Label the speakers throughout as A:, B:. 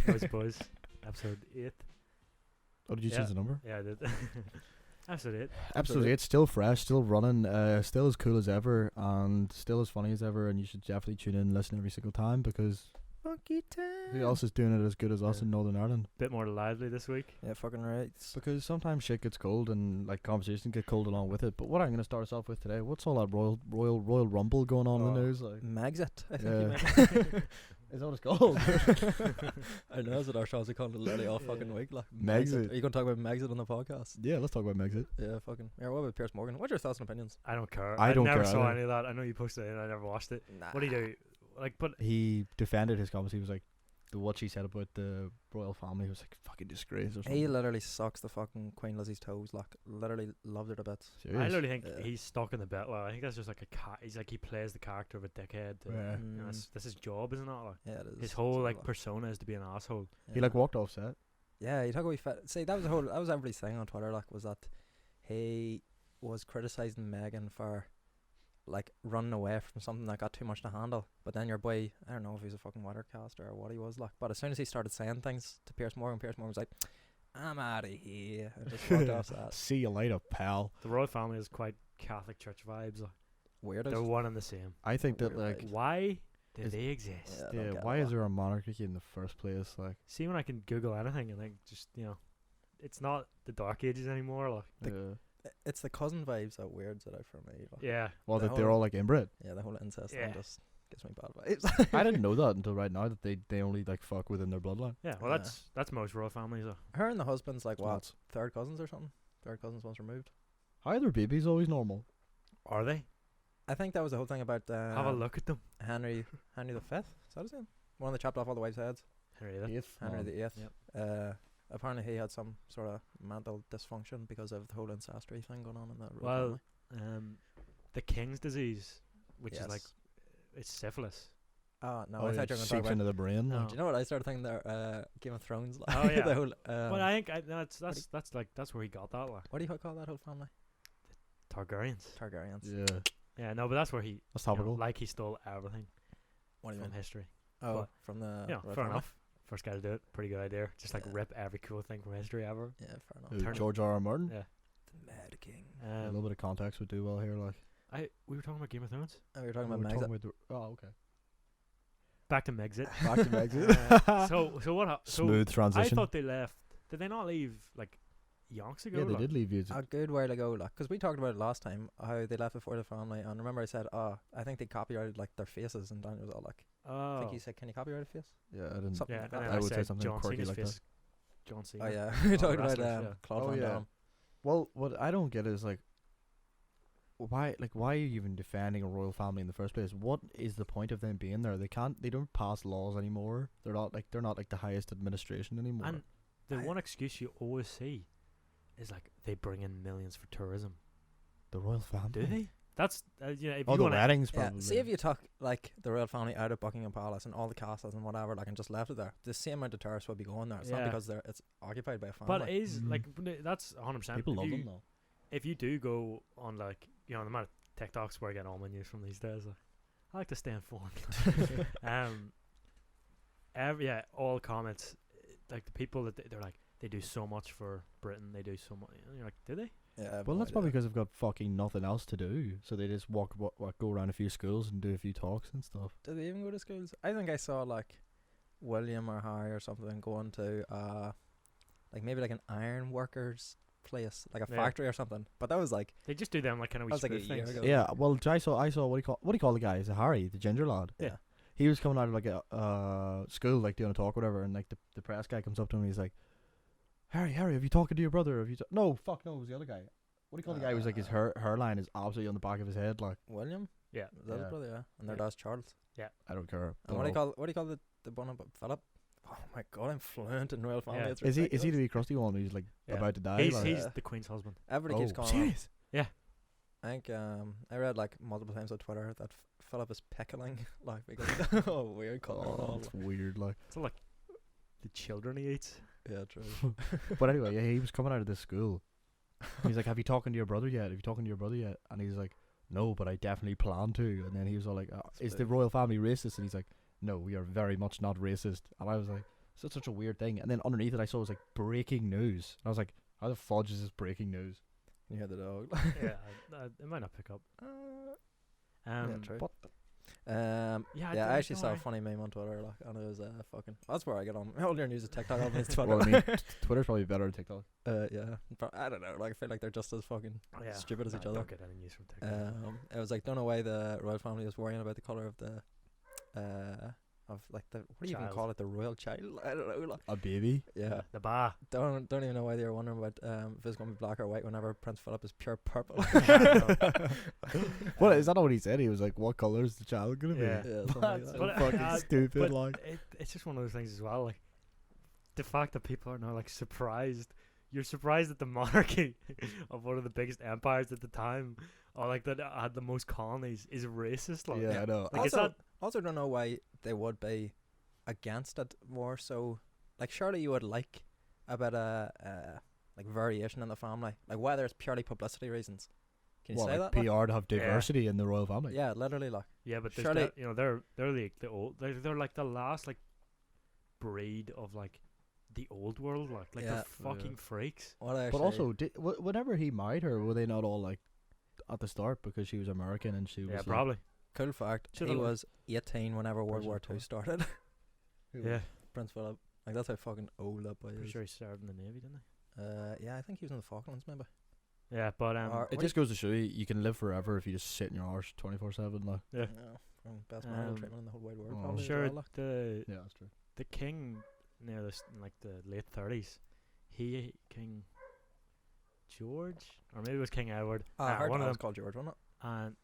A: Boys, episode 8.
B: Oh, did you
A: Yeah.
B: change the number?
A: Yeah, I did. Episode 8.
B: Episode 8, still fresh, still running, still as cool as ever, and still as funny as ever. And you should definitely tune in and listen every single time, because
C: Funky time.
B: who else is doing it as good as us
A: Yeah.
B: in Northern Ireland?
A: Bit more lively this week.
C: Yeah, fucking right.
B: Because sometimes shit gets cold and like conversations get cold along with it. But what I'm going to start us off with today, what's all that Royal Rumble going on in the
A: Oh.
B: news? Like,
C: Megxit, I think you
B: Yeah.
C: meant.
B: is that what it's called?
C: I know that's what our shows are called literally all fucking
A: Yeah.
C: week. Like
B: Megxit.
C: Are you going to talk about Megxit on the podcast?
B: Yeah, let's talk about Megxit.
C: Yeah, fucking. Yeah, what about Pierce Morgan? What's your thoughts and opinions?
A: I don't care.
B: I don't
A: never
B: care
A: saw
B: either.
A: any of that. I know you posted it and I never watched it.
C: Nah.
A: What do you do? Like, but
B: He defended his comments. He was like, what she said about the royal family was like fucking disgrace or something.
C: He literally sucks the fucking Queen Lizzie's toes. Like, literally loved her to bits.
A: I
B: Serious?
A: literally think
C: Yeah.
A: he's stuck in the bit. Like, I think that's just like he's like, he plays the character of a dickhead.
B: Yeah.
A: You know, that's his job, isn't it? Like,
C: Yeah, it is.
A: his whole
C: It's
A: like persona is to be an asshole.
B: He like walked off set.
C: Yeah, he talk about See, that was everybody's thing on Twitter. Like, was that he was criticizing Meghan for like running away from something that got too much to handle. But then your boy, I don't know if he's a fucking watercaster or what he was like. But as soon as he started saying things to Pierce Morgan was like, "I'm out of here," and just walked off set.
B: See you later, pal.
A: The royal family is quite Catholic Church vibes. Like,
C: Weirdos.
A: they're one and the same.
B: I think that
C: Weird
B: like
C: vibes.
A: Why do
B: Is-
A: they exist?
C: Yeah, I don't
B: yeah,
C: get
B: why
C: that.
B: is there a monarchy in the first place? Like,
A: See, when I can Google anything and like just it's not the Dark Ages anymore. Like,
C: It's the cousin vibes that weirds it out for me. Like,
A: yeah,
B: well,
C: The
B: that they're
C: whole-
B: all like inbred.
C: yeah, the whole incest
A: Yeah.
C: thing just gives me bad vibes.
B: I didn't know that until right now that they only like fuck within their bloodline.
A: yeah. Well,
C: Yeah.
A: that's most royal families. Though.
C: Her and the husband's like
B: So
C: what,
B: that's-
C: third cousins or something? Third cousins once removed.
B: How are their babies always normal?
A: Are they?
C: I think that was the whole thing about
A: Have a look at them.
C: Henry the Fifth. Is that his name? One that chopped off all the wives' heads.
A: Henrietta.
C: Henry the Eighth.
A: Yep.
C: Apparently he had some sort of mental dysfunction because of the whole ancestry thing going on in that royal
A: Well,
C: family.
A: the King's disease, which is
C: Yes.
A: like it's syphilis.
C: No, I
B: yeah,
C: thought you were going to talk
B: seeps
C: about.
B: into the brain.
A: No.
B: like.
C: Do you know what I started thinking there? Game of Thrones. Like,
A: Oh, yeah.
C: the whole,
A: But I think that's where he got that. Like
C: what do you call that whole family?
A: Targaryens.
C: Targaryens.
B: Yeah,
A: Yeah, no, but that's where he.
B: that's
A: you know,
B: topical.
A: like he stole everything
C: What do you
A: from
C: mean?
A: history.
C: Oh,
A: but-
C: from the.
A: Yeah,
C: royal
A: fair
C: family?
A: enough. First guy to do it, pretty good idea. Just like
C: Yeah.
A: rip every cool thing from history ever.
C: Yeah, fair enough.
B: Who,
A: Turn-
B: George R. R. Martin.
A: Yeah.
C: The Mad King.
B: A little bit of context would do well here. Like,
A: We were talking about Game of Thrones.
C: Oh, we were talking
B: we're
C: about
B: talking
C: Megxit.
B: about the, oh, okay.
A: Back to Megxit.
B: Back to Megxit.
A: So what happened?
B: Smooth
A: I
B: transition.
A: thought they left. Did they not leave like yonks ago?
B: Yeah, they
A: like?
B: did leave you.
C: A good while ago, like, because we talked about it last time, how they left before the family, and remember I said, I think they copyrighted like their faces, and Daniel was all like, I
A: Oh.
C: think he said, can you copyright a face?
B: Yeah, I didn't.
C: Something
A: Yeah,
C: like
A: and
C: that.
A: then
B: I would say
A: said
B: something
A: John
B: quirky
A: Cena's
B: like
A: face.
B: that.
A: John Cena.
C: Oh yeah, we talked about
A: wrestlers, yeah.
C: Claude
B: Oh,
C: Van
B: yeah.
C: Damme.
B: Well, what I don't get is like, why are you even defending a royal family in the first place? What is the point of them being there? They don't pass laws anymore. They're not like the highest administration anymore.
A: And the
C: I-
A: one excuse you always see is like they bring in millions for tourism.
B: the royal family.
A: Do they? That's if
B: Oh,
A: you
B: the
A: want to.
B: weddings
C: Yeah,
B: probably.
C: see if you took like the royal family out of Buckingham Palace and all the castles and whatever, like, and just left it there, the same amount of tourists would be going there. It's not
A: Yeah.
C: because it's occupied by a family.
A: But it is
B: Mhm.
A: like that's 100%.
B: People
A: if
B: love
A: you,
B: them though.
A: If you do go on like the amount of TikToks where I get all my news from these days, I like to stay informed. All comments like the people that they're like they do so much for Britain. They do so much. You're like, do they?
C: yeah, I have
B: Well,
C: no
B: that's probably
C: idea.
B: because they've got fucking nothing else to do, so they just walk, go around a few schools and do a few talks and stuff.
C: Do they even go to schools? I think I saw like William or Harry or something going to like maybe like an iron workers place, like a
A: Yeah.
C: factory or something. But that was like
A: They just do them like kind of
C: That was like a
A: spoof
C: year
A: things.
C: ago.
B: Yeah, well, I saw what do you call the guy? Is it Harry, the ginger lad?
A: Yeah.
B: He was coming out of like a school, like doing a talk or whatever, and like the press guy comes up to him and he's like, Harry, have you talked to your brother? No, fuck no, it was the other guy. What do you call the guy who's like his hairline is absolutely on the back of his head, like,
C: William.
A: Yeah.
C: Is that
B: Yeah.
C: his brother? Yeah, and their
A: Yeah.
C: dad's Charles.
B: I don't care.
C: And what do you call the one about Philip? Oh my god, I'm fluent in royal family.
A: Yeah.
C: It's
B: Is he the
C: ridiculous.
B: wee crusty one who's like
A: Yeah.
B: about to die?
A: He's
B: like?
A: he's
C: Yeah.
A: the Queen's husband.
C: Everybody keeps calling him.
B: serious?
C: I think I read like multiple times on Twitter that Philip is pickling like because oh weird colour and
B: Oh,
C: all.
B: it's weird, like.
A: It's like the children he eats.
C: Yeah, true.
B: But anyway, yeah, he was coming out of this school. He's like, "Have you talked to your brother yet? And he's like, "No, but I definitely plan to." And then he was all like, "Is the royal family racist?" And he's like, "No, we are very much not racist." And I was like, such a weird thing. And then underneath it, I saw it was like breaking news. And I was like, how the fudge is this breaking news?
C: You hear the dog.
A: Yeah, it might not pick up.
C: Yeah, true.
B: What?
A: Yeah,
C: Yeah, I actually saw a
A: why.
C: funny meme on Twitter, like, and it was fucking. That's where I get on. All your news is TikTok, on it's Twitter.
B: Well, I mean, Twitter's probably better than TikTok.
C: Yeah, but I don't know. Like, I feel like they're just as fucking
A: Yeah,
C: stupid as each
A: I
C: other.
A: don't get any news from TikTok.
C: It was like, don't know why the royal family was worrying about the color of the, of like the, what do you even
A: Child.
C: call it, the royal child? I don't know. Like,
B: A baby?
C: yeah,
A: The bar.
C: don't even know why they were wondering about if it's gonna be black or white whenever Prince Philip is pure purple.
B: What is that not what he said? He was like, what colour is the child gonna be?
A: Yeah.
C: Yeah, something like
B: That's
C: that.
B: so
A: But,
B: fucking stupid,
A: but
B: like.
A: it's just one of those things as well. Like the fact that people are now like surprised. You're surprised that the monarchy of one of the biggest empires at the time, or like that had the most colonies, is racist. Like,
B: Yeah, I know.
A: Like, it's
C: also,
A: not-
C: also don't know why they would be against it more so. Like, surely you would like a bit of like variation in the family, like whether it's purely publicity reasons. Can you
B: What,
C: say
B: like
C: that?
B: PR to have diversity in the royal family?
C: Yeah, literally, like.
A: yeah, but there's
C: Surely-
A: you know they're like the old they're like the last like breed of like the old world like
C: Yeah.
A: they're fucking freaks.
C: What I
B: But
C: actually-
B: also, whenever he married her, were they not all like at the start because she was American and she was
A: Yeah,
B: like,
A: probably.
C: cool fact,
A: Should
C: he
A: have-
C: was 18 whenever World
B: Person
C: War
B: of
C: II
B: colour.
C: started.
A: Yeah,
C: Prince Philip, like that's how fucking old that boy
A: pretty
C: is.
A: sure he served in the navy, didn't
C: Yeah, I think he was in the Falklands, maybe.
A: he? Yeah, but
C: Or-
B: It just goes to show you can live forever if you just sit in your arse 24/7. Like,
A: yeah.
C: Best medical
A: Um,
C: treatment in the whole wide world.
B: oh,
C: probably as
A: Sure,
C: well, like.
A: the
B: yeah, that's true.
A: the king near this in like the late 30s, King George, or maybe it was King Edward.
C: I heard
A: one
C: that
A: of
C: was
A: them.
C: called George, wasn't
A: And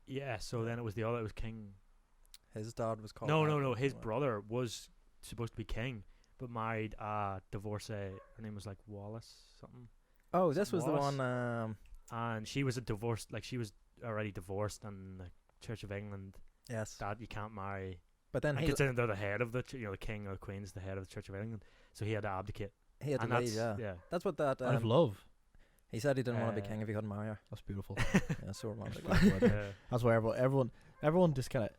A: yeah, so then it was the other. It was King.
C: it? His dad was called.
A: No.
C: Edward,
A: His
C: wasn't it?
A: brother was supposed to be king, but married a divorcee. Her name was like Wallace something,
C: Oh, this was the
A: Wallace.
C: one.
A: and she was a divorced. Like she was already divorced, and the Church of England
C: Yes,
A: that you can't marry.
C: but then
A: And
C: he
A: considering they're the head of the, the king or the queen's the head of the Church of England, so he had to abdicate.
C: had to
A: And
C: leave.
A: that's
C: Yeah, that's what that.
B: Out of love.
C: He said he didn't want to be
A: Uh,
C: king if he couldn't marry her.
B: That's beautiful.
C: Yeah, so romantic.
A: Yeah.
B: That's why everyone just kind of.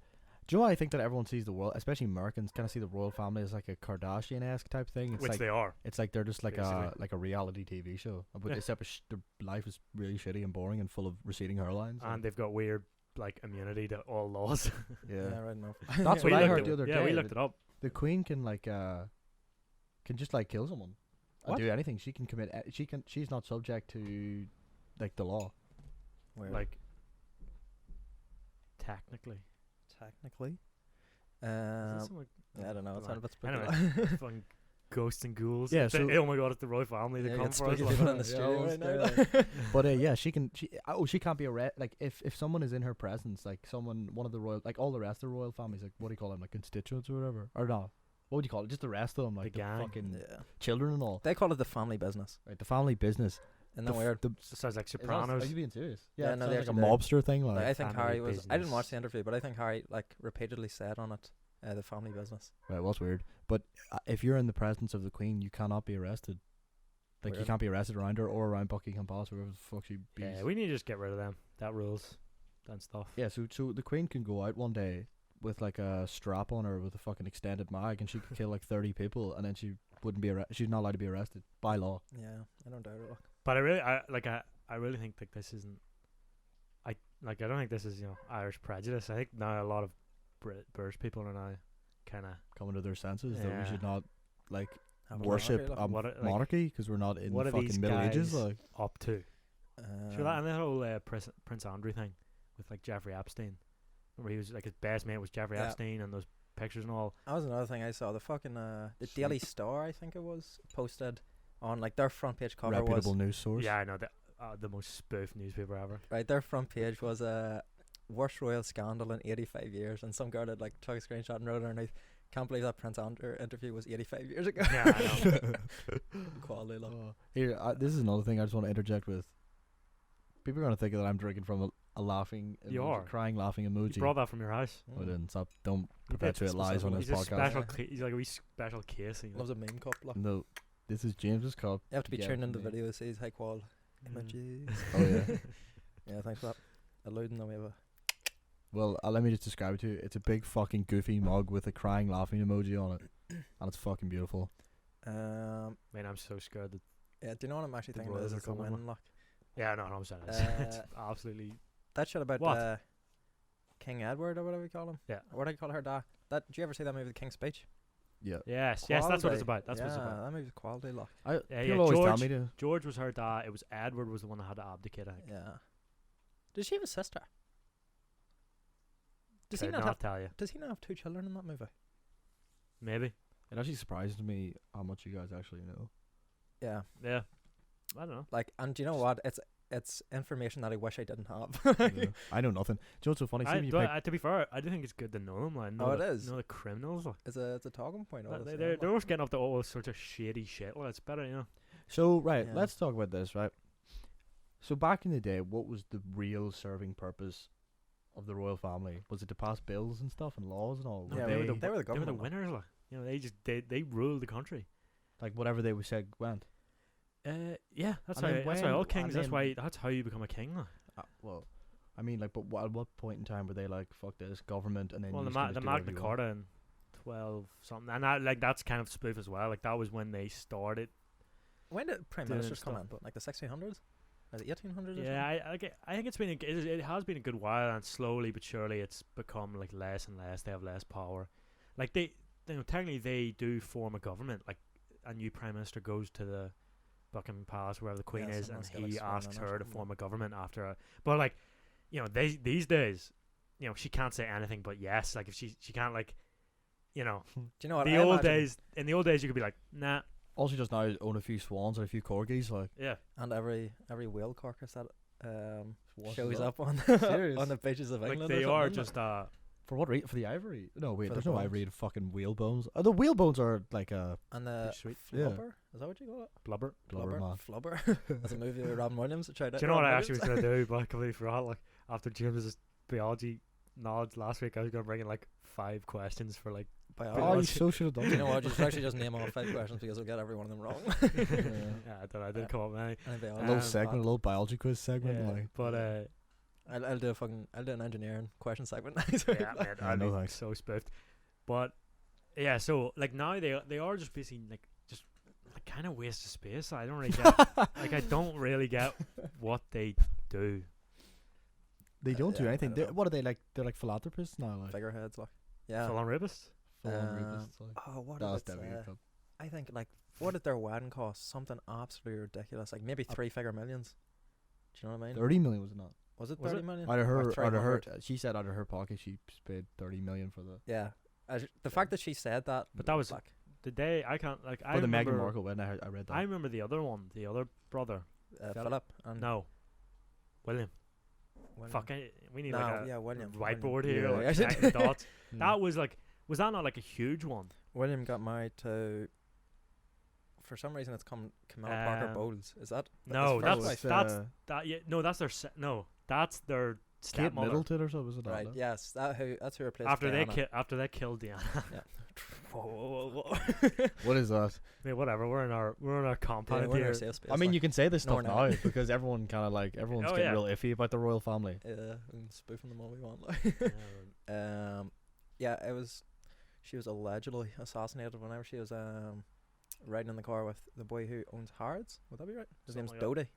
B: Do you know why I think that everyone sees the world, especially Americans, kind of see the royal family as like a Kardashian-esque type thing? It's
A: Which
B: like
A: they are.
B: it's like they're just like
A: Basically.
B: a reality TV show, but
A: Yeah.
B: except their life is really shitty and boring and full of receding hairlines.
A: And they've got weird like immunity to all laws.
C: Yeah, right enough.
B: That's
A: We
B: what I
A: looked
B: heard
A: it-
B: the other
A: yeah,
B: day.
A: we looked it up.
B: The queen can like can just like kill someone and
C: What?
B: do anything. She can commit. She's not subject to like the law.
C: Weird.
A: Like technically.
C: technically.
A: Is that
C: Um,
A: something like
C: yeah, I don't know. It's not a bit spooky.
A: Anyway, it's fucking ghosts and ghouls.
B: Yeah,
A: They-
B: so-
A: oh my god, it's the royal family. They
C: Yeah,
A: come
C: get
A: for us.
C: spooky
A: like-
C: people in the
B: Yeah,
C: studio
B: oh,
C: right now.
B: yeah.
C: like.
B: But yeah, she can't be arrested. Like if someone is in her presence, like one of the royal, like all the rest of the royal families, like what do you call them, like constituents or whatever, or no, what would you call it? Just the rest of them, like the
A: gang.
B: fucking
C: Yeah.
B: children and all.
C: They call it the family business.
B: Right, the family business.
C: Isn't that weird?
A: Sounds like
B: Are
A: Sopranos.
B: you being serious?
C: Yeah,
B: Yeah,
C: no,
B: no,
C: they
B: like a
C: actually do.
B: mobster thing. Like,
C: Like, I think
A: family
C: Harry was. I didn't watch
A: business.
C: the interview, but I think Harry like repeatedly said on it, the family business.
B: right, well, that's weird. But if you're in the presence of the queen, you cannot be arrested. Like you
C: Weird.
B: can't be arrested around her or around Buckingham Palace or wherever the fuck she be.
A: Yeah, we need to just get rid of them. That rules. And stuff.
B: Yeah, so the queen can go out one day with like a strap on her with a fucking extended mag, and she could kill like 30 people, and then she wouldn't be she's not allowed to be arrested by law.
C: Yeah, I don't doubt it. Look.
A: But I really think like this isn't. I don't think this is Irish prejudice. I think now a lot of British people are now kind of
B: Coming to their senses that we
A: Yeah.
B: should not like
C: Have a
B: worship
C: monarchy,
B: a
A: What are- like,
B: monarchy because we're not in
A: what
B: the
A: are these
B: fucking Middle Ages.
A: guys
B: Like,
A: up to.
C: like.
A: Sure, that and that whole Prince Andrew thing with like Jeffrey Epstein, where he was like his best mate was Jeffrey
C: Yeah.
A: Epstein, and those pictures and all.
C: That was another thing I saw. The fucking the
B: Sweet.
C: Daily Star, I think it was, posted on like their front page cover
B: reputable
C: was
B: news source.
A: Yeah, I know the most spoofed newspaper ever.
C: right. Their front page was worst royal scandal in 85 years, and some girl had like took a screenshot and wrote underneath, "Can't believe that Prince Andrew interview was 85 years ago."
A: Yeah, I know.
C: Quality, look.
B: Here, this is another thing I just want to interject with. People are gonna think that I'm drinking from a laughing,
A: You
B: emoji,
A: are.
B: crying laughing emoji.
A: You brought that from your house.
B: I didn't stop. Don't
A: He did.
B: perpetuate lies on
C: He's
B: this
A: He's a
B: podcast.
A: special.
C: Yeah.
A: He's like a wee special case.
C: Loves a meme cup. Look.
B: No, this is James's cup.
C: You have to be
B: Yeah,
C: tuned in the
B: me.
C: video to see his high quality
A: Mm.
C: images.
B: Oh yeah.
C: Yeah, thanks for that. Alluding that we have a.
B: Well, let me just describe it to you. It's a big fucking goofy mug with a crying laughing emoji on it. and it's fucking beautiful.
C: Um,
A: Man, I'm so scared that.
C: yeah, do you know what I'm actually
A: The
C: thinking about?
A: Royals
C: Is
A: are
C: it's a
A: coming,
C: win, like
A: Yeah, no, I'm saying it's, it's absolutely.
C: that shit about
A: What?
C: King Edward or whatever you call him.
A: Yeah.
C: What do you call her dad? That did you ever see that movie, The King's Speech?
B: Yeah.
A: Yes, that's what
C: Quality.
A: it's about. That's what it's
C: Yeah,
A: about.
C: that movie's quality, like.
A: Yeah,
B: People always tell
A: George,
B: me to.
A: George was her dad. It was Edward was the one that had to abdicate. I think.
C: Yeah. Does she have a sister? Does he
A: Could
C: not
A: not
C: have?
A: tell you?
C: Does he not have 2 children in that movie?
A: Maybe.
B: It actually surprises me how much you guys actually know.
C: Yeah.
A: Yeah. I don't know.
C: Like, and do you know what? It's information that I wish I didn't have.
B: Yeah. I know nothing. Do you know what's so funny? See when you pick,
A: To be fair, I do think it's good to know them. Like, know
C: Oh, it
A: the,
C: is.
A: Know the criminals. Like.
C: It's a talking point. All this,
A: They're always getting up to all sorts of shady shit. Well, it's better, you know.
B: so right,
C: Yeah.
B: let's talk about this, right? So back in the day, what was the real serving purpose of the royal family? Was it to pass bills and stuff and laws and all?
A: No,
C: Yeah,
A: they, were the,
C: they were the
A: they were the
C: government.
A: winners. Like. You know, they ruled the country.
B: Like whatever they said went.
A: Yeah, that's
B: And
A: how
B: then
A: that's why
B: when-
A: all kings.
B: and then-
A: That's how you become a king. Like.
B: Well, I mean, like, but at what point in time were they like, fuck this government, and then
A: Well,
B: you
A: the
B: just can just
A: the
B: do whatever
A: Magna
B: you want?
A: Carta in 12 something, and that like that's kind of spoof as well. Like that was when they started.
C: When did prime
A: doing
C: ministers come
A: stuff.
C: in? Like the 1600s? Or the 1800s?
A: Yeah, I think it's been it has been a good while, and slowly but surely it's become like less and less. They have less power. Like technically they do form a government. Like a new prime minister goes to the Buckingham Palace wherever the Queen
C: Yeah,
A: is,
C: someone's
A: and
C: got, like,
A: he
C: sworn
A: asks
C: in or
A: her to
C: something.
A: form a government after a. But like, you know, these days, you know, she can't say anything but yes. Like if she can't like, you know,
C: Do you know what?
A: the
C: I
A: old
C: imagine-
A: days. In the old days, you could be like, nah,
B: All she does now is own a few swans and a few corgis, like.
A: yeah.
C: And every whale carcass that
B: Washes
C: shows
B: up.
C: up on
B: Serious?
C: on the beaches of
A: Like
C: England.
A: they
C: or
A: are
C: something,
A: just
B: For what reason? For the ivory? No, wait.
C: For
B: There's
C: the
B: no
C: bones.
B: ivory in fucking whale bones. The whale bones are like
C: and the
A: pretty sweet.
B: Yeah.
C: flubber. Is that what you call it?
A: blubber.
B: blubber man.
C: Flubber. That's a movie with Robin Williams.
A: Do you know what I actually was gonna do? But I completely forgot. Like after James's biology knowledge last week, I was gonna bring in like 5 questions for like.
B: Oh, you
C: Biology.
B: so should have done
C: Do you know
B: that.
C: what? Just actually just name all 5 questions because we'll get every one of them wrong.
A: Yeah, I don't know. I didn't come up with any.
C: And they all
B: A little
A: Um,
B: segment, a little biology quiz segment.
A: Yeah,
B: Like.
A: but
C: I'll do an engineering question segment.
A: yeah, man,
B: Yeah,
A: I'd
B: no
A: be
B: thanks.
A: so spoofed. But yeah, so like now they are just basically like just like kind of waste of space. I don't really get like I don't really get what they do.
B: They don't do
C: Yeah, I
B: anything.
C: don't
B: They,
C: know.
B: what are they like? They're like philanthropists now. Like.
C: Figureheads, like yeah.
A: Full on rapists.
B: Philanthropists, like.
C: Oh, what
B: That's
C: did it
B: definitely
C: say?
B: good.
C: I think like what did their wedding cost? Something absolutely ridiculous, like maybe 3-figure millions. Do you know what I mean?
B: 30 million was it not?
C: Was it
A: Was
C: 30
A: it?
C: million?
B: Out of
C: Or
B: her,
C: 300?
B: she said out of her pocket she paid 30 million for the.
C: Yeah. The fact that she said that,
A: But that was
C: like,
A: the day I can't like. I
B: For the Meghan
A: remember.
B: Markle wedding, I read that.
A: I remember the other one, the other brother.
C: Philip and
A: No, William.
C: William.
A: Fucking, we need
C: No,
A: like a
C: yeah, William.
A: whiteboard
B: William.
A: here.
B: Yeah.
A: Like connect the dots.
B: Mm.
A: That was like, was that not like a huge one?
C: William got married to. For some reason, it's Camille Parker Bowles. Is that?
A: No,
C: his
A: that's
C: first wife?
A: that. Yeah, no, that's their no, that's their
B: Kate
A: stepmother.
B: Middleton or something, was it not?
C: Right.
B: no?
C: Yes. That's who replaced.
A: After
C: Diana.
A: they killed Diana.
C: Whoa.
B: What is that?
A: Wait, whatever. We're in our
C: Yeah,
A: compound
C: we're in our
A: here.
C: safe space,
B: I mean,
C: like,
B: you can say this
C: No,
B: stuff
C: we're
B: now
C: not.
B: because everyone's
A: Oh,
B: getting
A: yeah.
B: real iffy about the royal family.
C: and spoofing them all we want. Like. Yeah, it was. She was allegedly assassinated whenever she was riding in the car with the boy who owns Harrods. Would that be right? His
A: Something
C: name's
A: like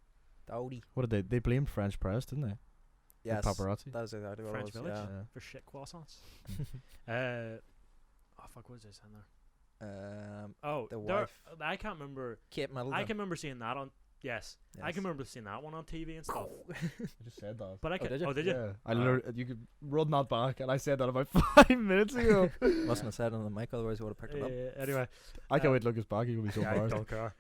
C: Dodie.
B: What did they blamed French press, didn't they?
C: Yes,
B: With paparazzi.
C: that is exactly what
A: French
C: it was.
A: Village?
C: Yeah.
A: for shit croissants. Oh fuck, what was this in there? Oh,
C: The
A: there-
C: wife.
A: I can't remember.
C: Kate Middleton.
A: I can remember seeing that on. Yes, I can remember seeing that one on TV and stuff.
B: I just said that.
A: But I
C: Oh,
A: can.
C: did you?
A: Oh, did you?
B: Yeah, I
A: Oh.
B: literally, you could run that back, and I said that about 5 minutes ago.
C: Mustn't have said it on the mic, otherwise we would have picked it up.
A: Anyway,
B: I can't wait to look his back. He'll be so
A: yeah, I
B: embarrassed.
A: don't care.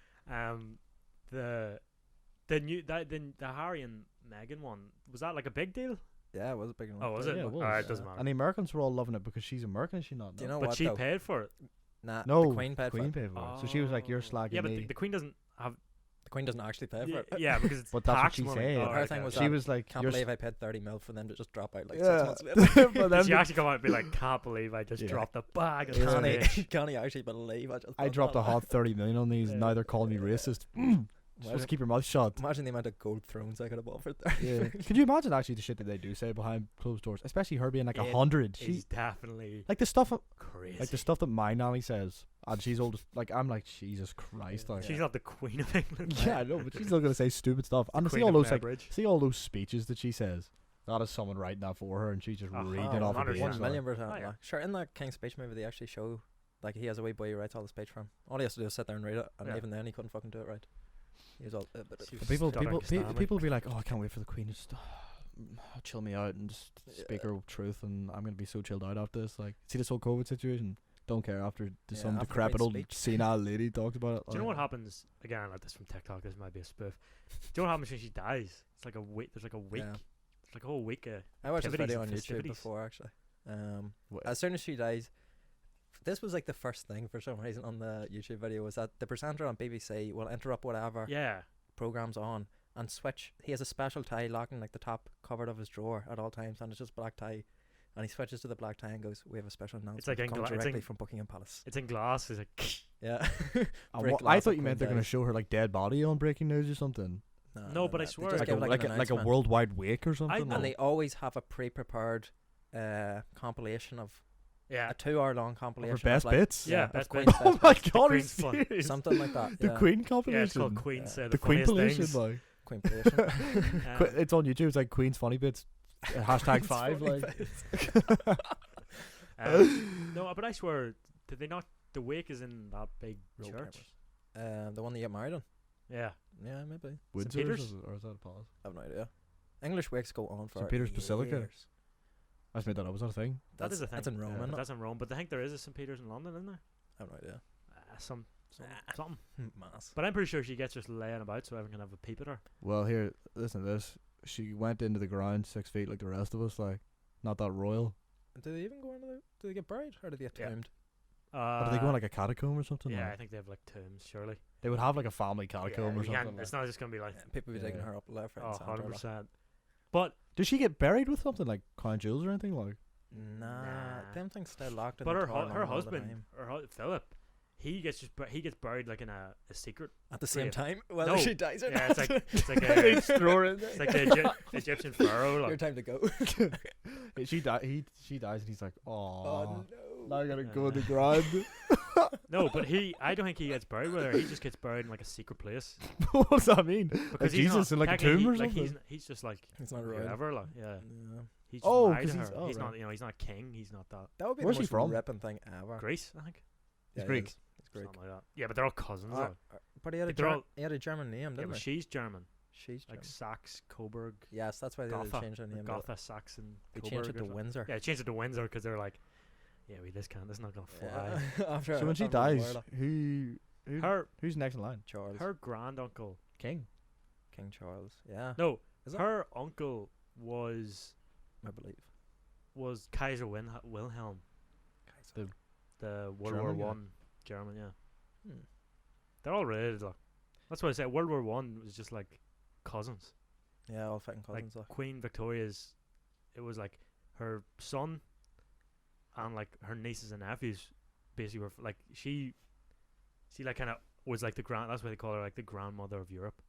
A: The Harry and Meghan one, was that like a big deal?
C: Yeah, it was a big one.
A: Oh, was
B: Yeah,
A: it?
B: it was,
A: Alright, it doesn't matter.
B: And the Americans were all loving it because she's American, is she not?
C: Do you
B: No?
C: know
A: But
C: what?
A: she
C: though?
A: paid for it.
C: Nah,
B: No,
C: the Queen paid for it.
B: paid for it. So she was like, "You're
A: Oh.
B: slagging
A: Yeah, but
B: me."
A: the Queen doesn't have.
C: The Queen doesn't actually pay for it.
A: Yeah, because it's
B: But that's what
A: tax
B: she
A: money.
B: said.
A: Oh,
C: Her
A: right,
C: thing
A: okay.
C: was
B: She
C: that
B: was like,
C: Can't
B: "You're
C: believe I paid 30 mil for them to just drop out like
B: Yeah.
C: 6 months later.
B: but
A: Did
B: then
A: she actually come out and be like, "Can't believe I just
B: Yeah.
A: dropped a bag of
B: Yeah.
C: Can
A: cash."
C: he, can he actually believe I just
B: I
C: done
B: dropped a
C: that?
B: hot 30 million on these.
A: Yeah.
B: Now they're calling me racist. supposed to keep your mouth shut.
C: Imagine the amount of gold thrones I could have offered there.
B: Yeah. Could you imagine actually the shit that they do say behind closed doors, especially her being like
A: It
B: 100?
A: She's
B: She
A: definitely
B: like the stuff,
A: crazy.
B: like the stuff that my nanny says, and she's old. Like I'm like Jesus Christ. Like
A: She's not the queen of England.
B: yeah, I know, but she's still gonna say stupid stuff. And
A: Queen
B: see all
A: of
B: those like
A: Beveridge.
B: see all those speeches that she says. That is someone writing that for her, and she's just
A: Uh-huh.
B: reading it off a
A: 100%.
B: page.
C: 1 million percent.
A: Oh, yeah.
C: Like. Sure, in that King's Speech movie, they actually show like he has a wee boy who writes all the speech for him. All he has to do is sit there and read it, and
A: Yeah.
C: even then he couldn't fucking do it right. He was all.
A: She was
B: People,
A: stuttering Stanley.
B: people be like, "Oh, I can't wait for the Queen to just chill me out and just speak her truth," and I'm gonna be so chilled out after this. Like, see this whole COVID situation. Don't care after
C: Yeah,
B: some
C: after the
B: decrepit
C: Queen's
B: old
C: speech.
B: senile lady talks about it.
A: Do you know what
B: like,
A: happens again? Like this from TikTok. This might be a spoof. Do you know what happens when she dies? It's like a week. There's like a week.
C: Yeah.
A: There's like a whole week.
C: I watched this
A: activities
C: video
A: and
C: on YouTube
A: festivities.
C: before actually.
B: Wha-
C: As soon as she dies, this was like the first thing for some reason on the YouTube video was that the presenter on BBC will interrupt whatever
A: Yeah.
C: program's on and switch. He has a special tie locking like the top cupboard of his drawer at all times, and it's just black tie. And he switches to the black tie and goes, "We have a special announcement.
A: like in
C: Comes
A: gla- it's
C: directly
A: in-
C: from Buckingham Palace."
A: It's in glass. It's like
C: Yeah.
B: and
C: break
B: what- I
C: glass
B: thought
C: at
B: you meant
C: Queen's
B: they're gonna
C: eyes.
B: show her like dead body on breaking news or something,
A: No, but I
C: they
A: swear-
C: just
B: like
C: give
B: a
C: like,
B: like
C: an
B: a, like a
C: announcement.
B: worldwide wake or something.
A: know.
C: And they always have a pre-prepared compilation of
A: yeah.
C: a 2-hour-long
B: Of
C: compilation
B: her best
C: of like,
B: bits.
A: Yeah,
C: of
A: best
C: Queen's
A: bits.
B: Oh
C: best
B: my
C: bits.
B: god, are you
A: Queen's fun.
B: serious?
C: Something like that.
B: The
C: yeah.
B: Queen
A: Yeah, it's
B: compilation.
A: called Queen Say
B: the Queen
A: funniest
B: compilation,
A: things.
B: like.
C: Queen Palatial.
B: It's on YouTube. It's like Queen's funny bits. Hashtag 5.
C: funny
B: Like.
A: No, but I swear, did they not? The wake is in that big
C: Road
A: church.
C: The one that you get married on.
A: Yeah.
C: Yeah, maybe.
B: Windsor
A: Peter's?
B: or is that a pause?
C: I have no idea. English wakes go on for
B: St. Peter's Basilica?
C: years.
B: I just made that up. Was that a thing?
A: That is a thing.
C: That's in Rome,
A: Yeah,
C: isn't it?
A: that's in Rome, but I think there is a St. Peter's in London, isn't there?
C: I have no idea.
A: Something.
C: Mass.
A: But I'm pretty sure she gets just laying about so everyone can have a peep at her.
B: Well, here, listen to this. She went into the ground 6 feet like the rest of us. Like, not that royal.
C: Do they even go into the? Do they get buried or do they get
A: Yeah.
C: tombed?
B: Or do they go in like a catacomb or something?
A: Yeah,
B: like?
A: I think they have like tombs, surely.
B: They would have like a family catacomb
A: Yeah,
B: or
A: you can't-
B: something.
A: it's
B: Like.
A: not just gonna be like,
C: Yeah, people be digging
B: Yeah.
C: her up left, right,
A: oh,
C: and centre, like.
A: 100%. But
B: Did she get buried with something like crown jewels or anything? Like,
C: Nah,
A: Nah.
C: them things stay locked in
A: but
C: the
A: her
C: tower
A: her
C: all the
A: husband,
C: time.
A: Philip, he gets buried like in a secret.
C: At the same
A: grave.
C: time, whether
A: No.
C: she dies or
A: Yeah,
C: not.
A: it's like a,
B: throw her in
A: it's like the Egyptian pharaoh.
C: Your
A: Like,
C: time to go.
B: she dies and he's like, oh,
C: no.
B: now I gotta go
A: Uh.
B: in the ground.
A: no, but I don't think he gets buried with her. He just gets buried in like a secret place
B: What does that mean?
A: because
B: Like
A: he's
B: Jesus
A: not,
B: in like a
A: technically
B: tomb or
A: he- like
B: something?
A: he's just like
C: It's not right.
A: whatever. Like, yeah,
C: Yeah.
A: he's just
B: Oh,
A: married
B: 'cause
A: to
B: he's-
A: her.
B: oh,
A: He's
B: right.
A: not, he's not king. He's not that.
C: That would be
B: Where's
C: the
B: he
C: most
B: from?
C: ripping thing ever.
A: Greece, I think.
B: He's
C: Yeah,
B: Greek.
C: He is. He's Greek.
A: Something like that. Yeah, but they're all cousins.
C: Uh,
A: though.
C: But he had,
A: Like, they're all-
C: he had a German name,
A: Yeah,
C: didn't
A: but
C: he?
A: she's German.
C: She's
A: Like
C: German.
A: Saxe, Coburg,
C: Yes, that's why they had to
A: Gotha,
C: change their name.
A: Gotha, Saxon.
C: They
A: Coburg
C: changed it
A: or
C: to
A: something.
C: Windsor.
A: Yeah, they changed it to Windsor because they're like, yeah, this is not gonna fly.
C: Yeah. After
B: So when she
C: after the
B: dies,
C: war, like,
B: who's next in line?
C: Charles,
A: Her granduncle.
B: King.
C: King Charles. Yeah,
A: No,
C: Is it?
A: her uncle was
C: I believe.
A: Kaiser Wilhelm,
B: The
A: the World
B: German
A: War
B: guy?
A: One German. Yeah,
C: Hmm.
A: they're all related. Like, that's why I said World War One was just like cousins.
C: Yeah, all fighting cousins.
A: Like Queen Victoria's, it was like her son and like her nieces and nephews basically were like she like kind of was like the grand. That's why they call her like the grandmother of Europe.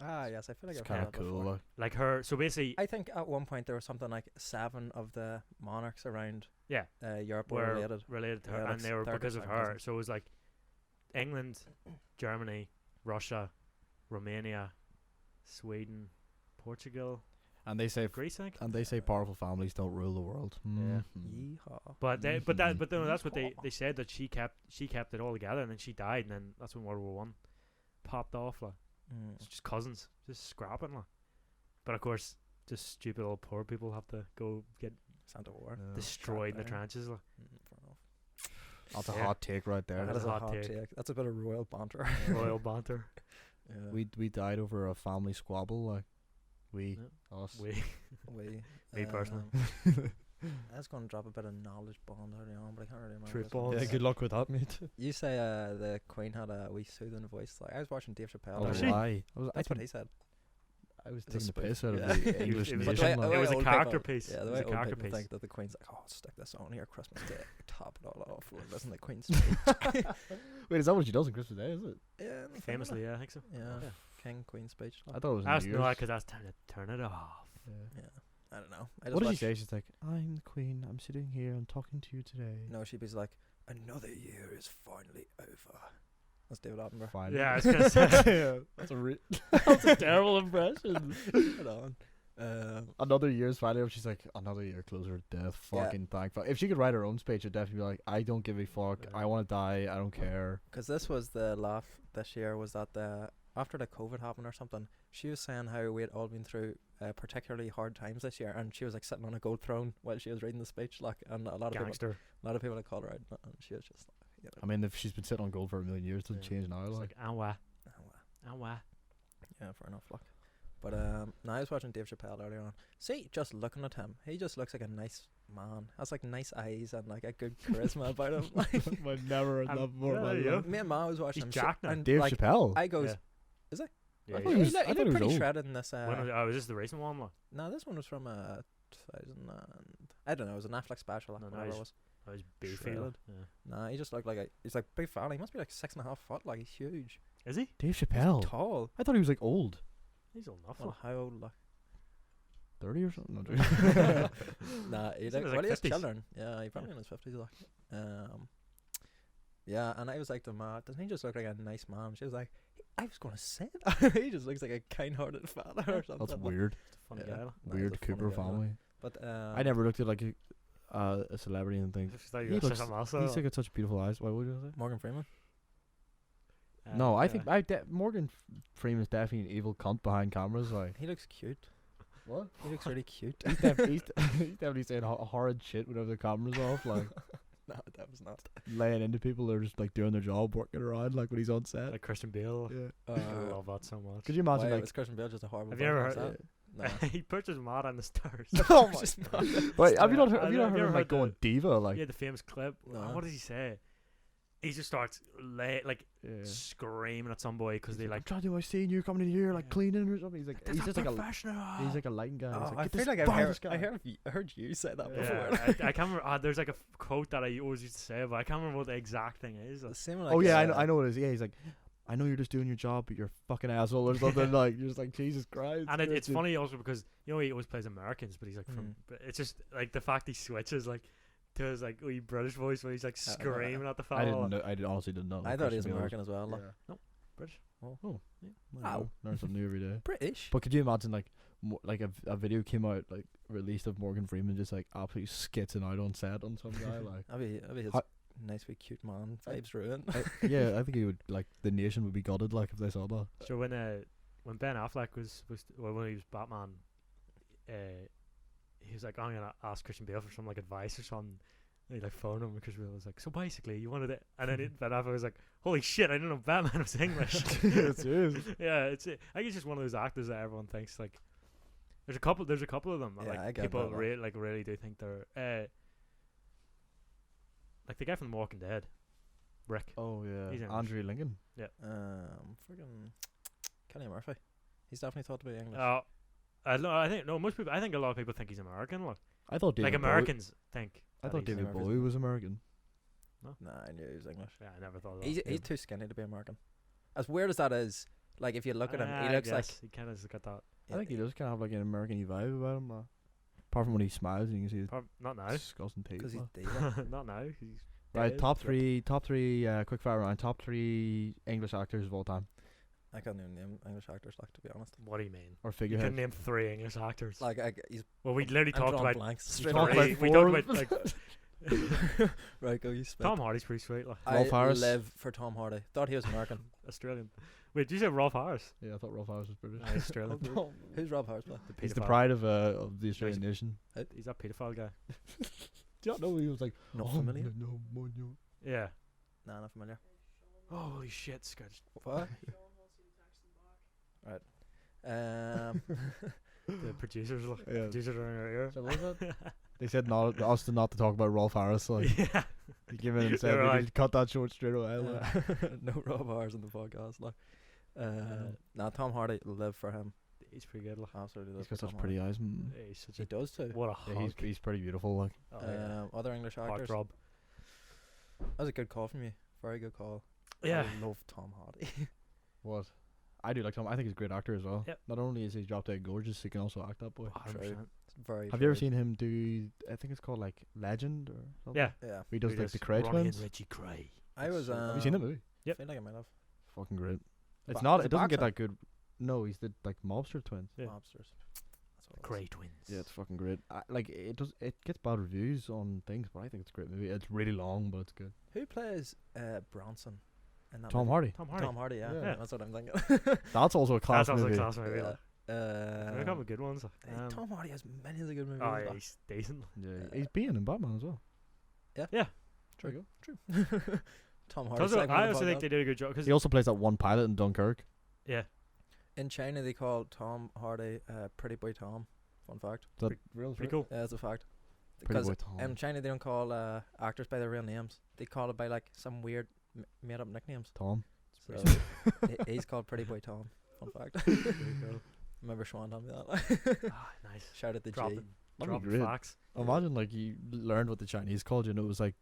C: yes, I feel like
B: It's
C: I've
B: kind
C: heard
B: of
C: that
B: cool.
C: before.
B: Like.
A: Like her, so basically,
C: I think at one point there was something like 7 of the monarchs around
A: yeah,
C: Europe were
A: were
C: related.
A: to her,
C: Yeah, like
A: and they were
C: third or
A: because of
C: second
A: her.
C: cousins.
A: So it was like England, Germany, Russia, Romania, Sweden, Portugal,
B: And they say
A: Greece, I think.
B: And they say powerful families don't rule the world.
A: Yeah.
B: Mhm.
C: Yeehaw.
A: But no, that's what they said, that she kept it all together, and then she died, and then that's when World War One popped off. Like,
C: Mm.
A: it's just cousins, just scrapping. Like, but of course, just stupid old poor people have to go get
C: Santa War.
B: Yeah.
A: destroyed in the
C: down.
A: trenches. Like.
C: Fair enough.
B: That's a
A: Yeah.
B: hot take right there.
A: That
C: That
A: is
C: is
A: a
C: a
A: hot
C: hot
A: take.
C: take. That's a bit of royal banter.
A: Royal banter.
C: Yeah.
B: We died over a family squabble. Like we
A: Yeah.
B: us.
C: We,
A: Me personally.
C: I was going to drop a bit of knowledge bomb early on, but I can't really remember.
A: Truth
C: this one.
A: bombs.
B: Yeah, good luck with that, mate.
C: You say the Queen had a wee soothing voice. Like I was watching Dave Chappelle.
B: Oh,
A: Was
C: earlier.
A: she?
B: why?
C: That's what he said.
B: I was
C: It's a
B: taking the
C: spoof.
B: piss out
C: Yeah.
B: of the English
A: It was
C: But the
B: nation.
C: way-
B: like.
A: It was a
C: old
A: character
C: people-
A: piece.
C: Yeah,
A: It
C: the
A: was
C: way
A: a
C: old
A: character
C: people
A: piece.
C: think that the Queen's like, oh, stick this on here Christmas Day, top it all off, we'll listen to the Queen's speech.
B: Wait, is that what she does on Christmas Day? Is it?
C: Yeah,
A: Famously, yeah, I think so.
C: Yeah. King Queen speech.
B: I
C: Like.
B: thought it was
A: That's
B: New
A: no,
B: Year's.
A: because that's time to turn it off.
B: Yeah.
C: Yeah, I don't know. I just
B: What did she
C: watched-
B: say? She's like, I'm the queen. I'm sitting here. I'm talking to you today.
C: No, she'd be like, another year is finally over. That's David Attenborough.
B: Fine.
A: Yeah, I was gonna say.
B: That's a that's a terrible impression.
C: Hold on.
B: Another year's finally. She's like, another year closer to death.
C: Yeah.
B: Fucking thank fuck. If she could write her own speech, it'd definitely be like, I don't give a fuck.
A: Yeah.
B: I want to die. I don't care.
C: Because this was the laugh this year was that after the COVID happened or something, she was saying how we had all been through particularly hard times this year, and she was like sitting on a gold throne while she was reading the speech, like, and a lot of
A: Gangster.
C: people had called her out, and she was just like, you know,
B: I mean, if she's been sitting on gold for a million years, it doesn't
A: Yeah.
B: change now.
A: It's
B: Like,
A: like, ah, wah,
C: oh, well.
A: ah, wah.
C: Yeah, fair enough, like. But now I was watching Dave Chappelle earlier on. See, just looking at him, he just looks like a nice man. Has like nice eyes and like a good charisma about him. Like,
B: I've never heard that before.
A: yeah,
B: by the
A: yeah.
B: way.
C: me and Ma was watching
A: He's
C: him,
A: jacked now.
C: and
B: Dave
C: like,
B: Chappelle.
C: I goes,
A: Yeah.
C: Is it?
A: Yeah,
B: I
A: yeah.
B: thought he was-
C: he
B: I thought
C: looked
B: he was
C: pretty
B: old.
C: shredded in this.
A: When was, is this the recent one? Like?
C: No, this one was from 2000. I don't know. It was a Netflix special. Like,
A: No,
C: whatever
A: nice.
C: it was.
A: Oh, he's beefy.
C: Shredded.
A: Like. Yeah.
C: Nah, he just looked like he's like big fella. He must be like 6.5 foot. Like, he's huge.
A: Is he?
B: Dave Chappelle.
C: Tall.
B: I thought he was like old.
A: He's old enough.
C: Well,
A: Like.
C: how old? Like,
B: 30 or something. No, joking.
C: nah, he
A: He's in
C: like,
A: his,
C: well, he has
A: 50s.
C: children. Yeah, he probably in his 50s. Like, yeah, and I was like to Ma, doesn't he just look like a nice man? She was like, I was gonna say that. He just looks like a kind-hearted father or something.
B: That's
C: like.
B: weird.
A: It's a funny
C: Yeah.
A: guy. Like.
C: Nah, he's a
B: Weird
C: funny
B: Cooper
C: guy, like.
B: family.
C: But
B: I never looked at like a celebrity and think
A: I just thought you
B: he
A: were gonna
B: looks.
A: say something else. though,
B: He's like got such beautiful eyes. What would you say?
C: Morgan Freeman.
B: No, I
A: yeah.
B: think Morgan Freeman's definitely an evil cunt behind cameras. Like
C: He looks cute.
B: what?
C: He looks really cute.
B: He's definitely saying horrid shit whenever the camera's off. Like
C: No, that was not.
B: laying into people that are just like doing their job, working around like when he's on set.
A: like Christian Bale.
B: Yeah.
A: I love that so much.
B: Could you
C: Why
B: imagine like?
C: was Christian Bale just a horrible?
A: Have you ever
C: person?
A: heard-
C: No.
A: he purchased Mad on the Stars.
B: Oh my
C: Just
B: God.
C: not-
B: Wait, have you not
A: I
B: heard? Have you
A: know-
B: not
A: have you
B: heard him
A: ever
B: like
A: heard
B: going diva? Like
A: Yeah, the famous clip.
C: No.
A: What does he say? He just starts screaming at some boy because they
B: I'm
A: like.
B: trying to do my scene. You're coming in here like
A: Yeah.
B: cleaning or something. He's like
A: That's
B: he's just like a
A: professional.
B: he's like a lighting guy.
C: Oh,
B: He's like,
C: I
B: "Get
C: feel
B: this
C: like
B: virus guy."
C: I heard you say that before.
A: Yeah, I can't remember. There's like a quote that I always used to say, but I can't remember what the exact thing is.
C: The same like
B: Oh yeah, I know what it is. Yeah, he's like, I know you're just doing your job, but you're a fucking asshole or something. Like you're just like Jesus Christ.
A: And it's
B: dude.
A: funny also because you know he always plays Americans, but he's like from.
C: Mhm.
A: But it's just like the fact he switches like to his like wee British voice when he's like screaming at the
B: I
A: fella.
B: didn't know. I honestly didn't know.
C: I thought he was
B: Christian Bale
C: American as well. Like.
B: Yeah.
A: British.
B: Oh,
A: Yeah.
C: Wow.
B: Learn something new every day.
C: British.
B: But could you imagine like a video came out like released of Morgan Freeman just like absolutely skitzing out on set on some guy like
C: I'd be his
B: How-
C: nice wee cute man vibes ruined.
B: yeah, I think he would like the nation would be gutted like if they saw that.
A: So when Ben Affleck was when he was Batman, he was like, I'm gonna ask Christian Bale for some like advice or something. And he like phoned him and Christian Bale was like, so basically you wanted it, and then Ben Affleck was like, holy shit, I didn't know Batman was English.
B: Serious.
A: Yeah, I think it's just one of those actors that everyone thinks like. There's a couple of them that,
C: Yeah, I
A: like
C: get
A: people
C: that,
A: really do think they're like the guy from The Walking Dead, Rick.
B: Oh
A: He's
B: yeah,
A: English.
B: Andrew Lincoln.
C: Friggin' Kenny Murphy. He's definitely thought to be English.
A: I think a lot of people think he's American.
B: I thought David
A: Like
B: Bowie,
A: Americans think.
B: I
A: that
B: thought
A: he's-
B: David
C: Murphy's
B: Bowie was American.
C: Nah, I knew he was English.
A: Yeah, I never thought of that.
C: He's too skinny to be American. As weird as that is, like if you look at him, he looks like.
A: he kind of just got that.
B: I think he does kind of have like an American vibe about him. Apart from when he smiles and you can see his
A: Not now.
B: disgusting teeth.
C: because he's
B: like.
C: diva.
A: Not now. He's
B: Right,
A: dead.
B: top three, quick fire round. Top three English actors of all time,
C: I can't even name English actors, like to be honest.
A: What do you mean?
B: or
A: You
B: figurehead.
A: can name 3 English actors.
C: Like he's
A: Well, we literally
C: I'm
A: talked
C: drawing
A: about.
C: blanks
A: We
C: straight
B: talked
C: away.
B: about
A: we
B: four.
A: talked about like
C: Right, go you spit.
A: Tom Hardy's pretty sweet, like
C: I
B: Rolf Harris.
C: live for Tom Hardy. Thought he was American.
A: Australian. Wait, did you say Rolf Harris?
B: Yeah, I thought Rolf Harris was British.
A: No, he's Australian.
C: Who's Rob Harris? Play?
B: He's the
A: Pedophile.
B: pride of the Australian nation.
A: He's that pedophile guy.
B: Do you not know he was like
C: Not familiar.
B: No.
A: Yeah.
C: Nah, not familiar.
A: Holy shit, Scotch.
C: What? Right.
A: The producers, look.
B: Yeah.
A: Producers are in our ear.
B: So what was that? They said not us to not to talk about Rolf Harris. Like
A: Yeah.
B: he came in and said
A: They're
B: we
A: like-
B: need to cut that short straight away. Like.
C: No Rob Harris in the podcast. Like, nah, Tom Hardy, live for him.
A: He's pretty good, look.
C: Absolutely live
B: He's
C: for
B: got such
C: Tom
B: pretty
C: Hardy.
B: eyes.
A: Yeah, he's such
C: He
A: a
C: does too.
A: what a
B: Yeah,
A: hunk.
B: he's pretty beautiful. Like
A: Oh, yeah.
C: Other English actors.
A: Heartthrob.
C: That was a good call from you. Very good call.
A: Yeah.
C: I love Tom Hardy.
B: what? I do like Tom. I think he's a great actor as well.
A: Yep.
B: Not only is he drop dead gorgeous, he can also act that boy.
A: 100%.
C: It's very.
B: Have you ever
C: true.
B: seen him do? I think it's called like Legend or something.
A: Yeah.
C: Yeah.
B: Where he does
A: Who
B: like
A: does
B: the Cray
A: Ronnie
B: twins.
A: and Reggie Cray.
C: I was.
B: Have you seen the movie?
A: Yep.
C: I feel like I might have.
B: Fucking great. It's
C: Ba-
B: not.
C: is
B: It
C: it
B: doesn't get
C: boxer?
B: that good. No, he's the like mobster twins.
A: Yeah.
C: Mobsters. That's what it was.
A: Cray twins.
B: Yeah, it's fucking great. Like it does. It gets bad reviews on things, but I think it's a great movie. It's really long, but it's good.
C: Who plays Bronson? In that
B: Tom
C: movie?
B: Hardy.
A: Tom Hardy.
C: Tom Hardy. Yeah.
B: Yeah.
C: That's what I'm thinking.
B: That's also a class
A: That's also a
B: movie.
A: class movie.
C: Yeah.
A: like. There's a couple of good ones.
C: Tom Hardy has many of the good movies.
A: Oh yeah,
C: like.
A: he's decent.
B: Yeah, he's being in Batman as well.
A: Yeah.
B: There you go.
C: Tom Hardy.
A: I also think they did a good job because
B: He also plays that one pilot in Dunkirk.
A: yeah,
C: in China they call Tom Hardy Pretty Boy Tom. Fun fact.
B: Is that
A: Pretty-
B: real?
A: pretty cool.
C: Yeah, that's a fact.
B: Pretty
C: Because
B: boy Tom.
C: in China they don't call actors by their real names. They call it by like some weird made up nicknames.
B: Tom.
C: So he's called Pretty Boy Tom. Fun fact.
A: There you go.
C: Remember Schwan told me that.
A: Ah, nice.
C: Shout out the G.
A: Dropping,
B: That'd be
A: dropping
B: great.
A: facts.
B: Imagine like you learned what the Chinese called you, and it was like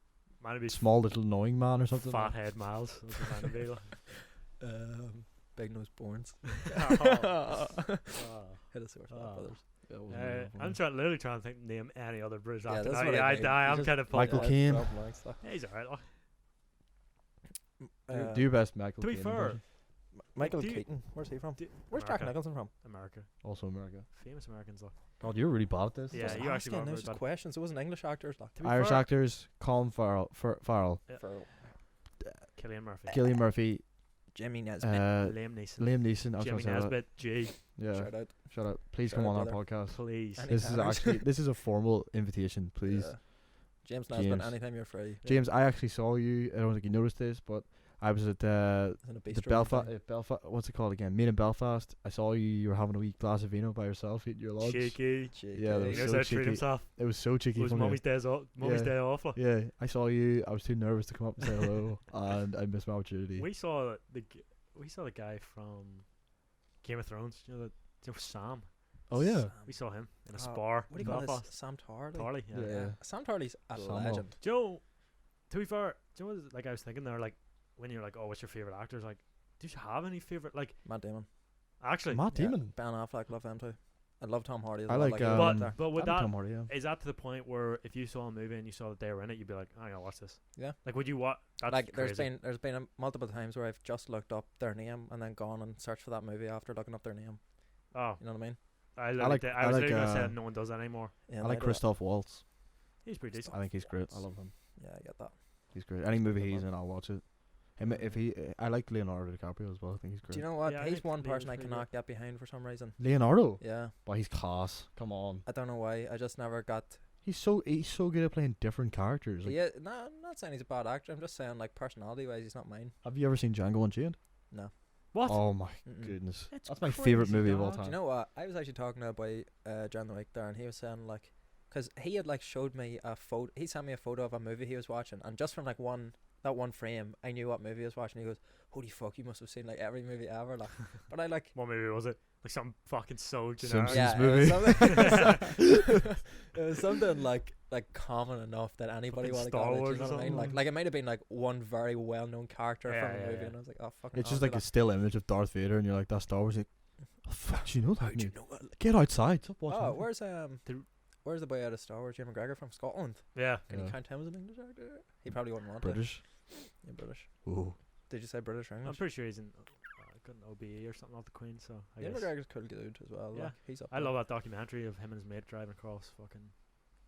A: Might be
B: small little knowing man or something.
A: fathead Miles. That's what mine would be like.
C: Big Nose Borns.
A: Oh.
C: Hit us with that,
A: Oh.
C: brothers.
B: That wasn't really
A: I'm
B: funny.
A: literally trying to think name any other British
C: Yeah,
A: actor.
C: that's
A: now.
C: what
A: Yeah,
C: I
A: I,
C: mean.
A: I'm
C: Just
A: kind of
B: Michael
A: pumped.
B: Caine.
A: Yeah, he's alright. Like.
B: Do your best, Michael.
A: To be
B: Caine
A: fair,
B: impression.
C: Michael
A: do you-
C: Keaton. Where's he from?
A: d-
C: Where's Jack
A: America.
C: Nicholson from?
A: America.
B: Also America.
A: Famous Americans. Like.
B: God, you're really bad at this.
A: Yeah,
C: Just
A: you actually
C: asking,
A: got
C: those
A: really
C: just
A: bad.
C: questions. It wasn't English actors. Like.
A: To be
B: Irish
A: fair,
B: actors: Colin Farrell,
A: Yeah.
C: For
A: Cillian Murphy.
B: Cillian Murphy,
C: Jimmy Nesbitt.
A: Liam Neeson.
B: Liam Neeson. I was
A: Jimmy
B: gonna say that.
A: Nesbitt. G.
B: Yeah,
C: Shout out.
B: shut up. Please
C: Shout
B: come
C: out,
B: on our podcast.
A: Please.
C: Any-
B: This is
C: Anytime.
B: actually this is a formal invitation. Please,
C: Yeah. James Nesbitt.
B: James.
C: Anytime you're free.
B: James. I actually saw you. I don't think you noticed this, but I was at
C: In a
B: the
C: bistro
B: Belfast.
C: one time.
B: Belfast. What's it called again? Meet in Belfast. I saw you. You were having a wee glass of vino by yourself, eating your lunch.
A: Cheeky.
B: Yeah, that
A: He
B: was
A: knows
B: so
A: how to treat
B: cheeky.
A: himself.
B: It was so cheeky.
A: It was
B: from you.
A: Mummy's days off. Mummy's
B: Yeah.
A: day off. Like.
B: Yeah, I saw you. I was too nervous to come up and say hello, and I missed my opportunity.
A: We saw the guy from Game of Thrones. Sam.
B: Oh yeah.
A: We saw him in a
C: Oh,
A: bar.
C: What do you
A: in
C: call this?
A: Belfast.
C: Sam Tarley.
A: Tarley. Yeah.
B: Yeah.
C: Sam Tarley's a
B: Samo.
C: legend.
A: Joe, to be fair, Joe was like I was thinking there, like when you're like, oh, what's your favorite actors? Like, do you have any favorite? Like,
C: Matt Damon.
A: actually,
B: Matt
C: Yeah,
B: Damon.
C: Ben Affleck. Love him too. I love Tom Hardy as
B: I
C: well.
B: like,
C: he was
A: but
C: up there.
A: but with
B: I'm
A: that,
B: Tom Hardy, yeah.
A: is that to the point where if you saw a movie and you saw that they were in it, you'd be like, I gotta watch this.
C: Yeah.
A: Like, would you watch? That's
C: Like
A: crazy.
C: there's been multiple times where I've just looked up their name and then gone and searched for that movie after looking up their name.
A: Oh,
C: You know what I mean?
A: I
B: like-
A: I
B: I
A: was
B: like,
A: literally gonna say
B: uh,
A: no one does that anymore.
C: Yeah,
B: I like
C: neither-
B: Christoph Waltz.
A: He's pretty decent.
B: I think he's great.
C: Waltz.
B: I love him.
C: Yeah, I get that.
B: He's great. Any movie
C: good
B: he's
C: man.
B: in, I'll watch it. Him, if he, I like Leonardo Dicaprio as well. I think he's great.
C: Do you know what?
A: Yeah, I
C: He's
A: think
C: one
A: Leo's
C: person I
A: pretty
C: cannot get behind for some reason.
B: Leonardo?
C: Yeah,
B: But he's class. Come on.
C: I don't know why. I just never got.
B: He's so good at playing different characters. Like,
C: Yeah, no, I'm not saying he's a bad actor. I'm just saying like personality wise, he's not mine.
B: have you ever seen Django Unchained?
C: No.
A: What?
B: Oh my
C: Mm-mm.
B: goodness.
A: It's
B: That's my favorite
A: crazy,
B: movie of all
A: dog.
B: time.
C: Do you know what? I was actually talking to a boy during the week there, and he was saying like, because he had like showed me a photo. He sent me a photo of a movie he was watching, and just from like that one frame, I knew what movie he was watching. He goes, "Holy fuck, you must have seen like every movie ever." Like, but I like.
A: What movie was it? Like something fucking so generic.
B: Simpsons.
C: Yeah,
B: movie.
C: It was something like common enough that anybody
A: Fucking
C: would have
A: Star
C: got it.
A: Wars
C: You know
A: or
C: what I mean?
A: something.
C: Like it might have been like one very well known character
A: Yeah,
C: from a
A: yeah,
C: movie,
A: yeah.
C: and I was like, oh fuck.
B: It's just like a still image of Darth Vader, and you're like, that's Star Wars. Like, oh, fuck, do you know that?
C: How'd you
B: mate?
C: know that?
B: Get outside. Stop watching.
C: Oh,
B: that.
C: where's the boy out of Star Wars? Jim McGregor from Scotland.
A: Yeah.
C: Can you
B: Yeah.
C: count him as an English actor? He probably wouldn't want to.
B: British.
C: Yeah, British.
B: Ooh.
C: Did you say British or
A: I'm
C: English?
A: pretty sure he's in got an OBE or something off the Queen. So I
C: Jim
A: guess.
C: McGregor's cool dude as well.
A: Yeah.
C: Like, he's up
A: I
C: there.
A: love that documentary of him and his mate driving across fucking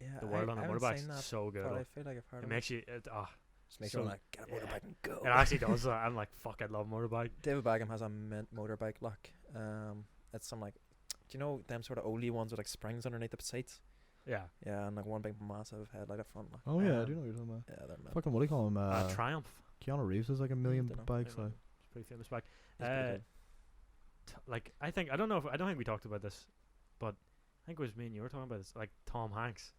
C: Yeah,
A: the world on
C: I
A: a
C: haven't
A: motorbike.
C: seen that,
A: So good.
C: but I
A: like.
C: feel like I've heard
A: It
C: of
A: makes you.
C: Just makes
A: so-
C: you like get a
A: yeah.
C: motorbike and go.
A: It actually does. I'm like, fuck, I love motorbike.
C: David Beckham has a mint motorbike. Like, it's some like, do you know them sort of oldie ones with like springs underneath the seats?
A: Yeah.
C: Yeah, and like one big massive headlight up front. Like,
B: Oh yeah, I do know what you're talking about.
C: yeah, they're mint.
B: Fucking what do you call him?
A: Triumph.
B: Keanu Reeves has like a million
C: dunno.
B: bikes.
A: Yeah,
B: Like.
A: It's a pretty famous bike.
C: He's pretty
A: Uh,
C: good.
A: Like I don't think we talked about this, but I think it was me and you were talking about this. Like Tom Hanks,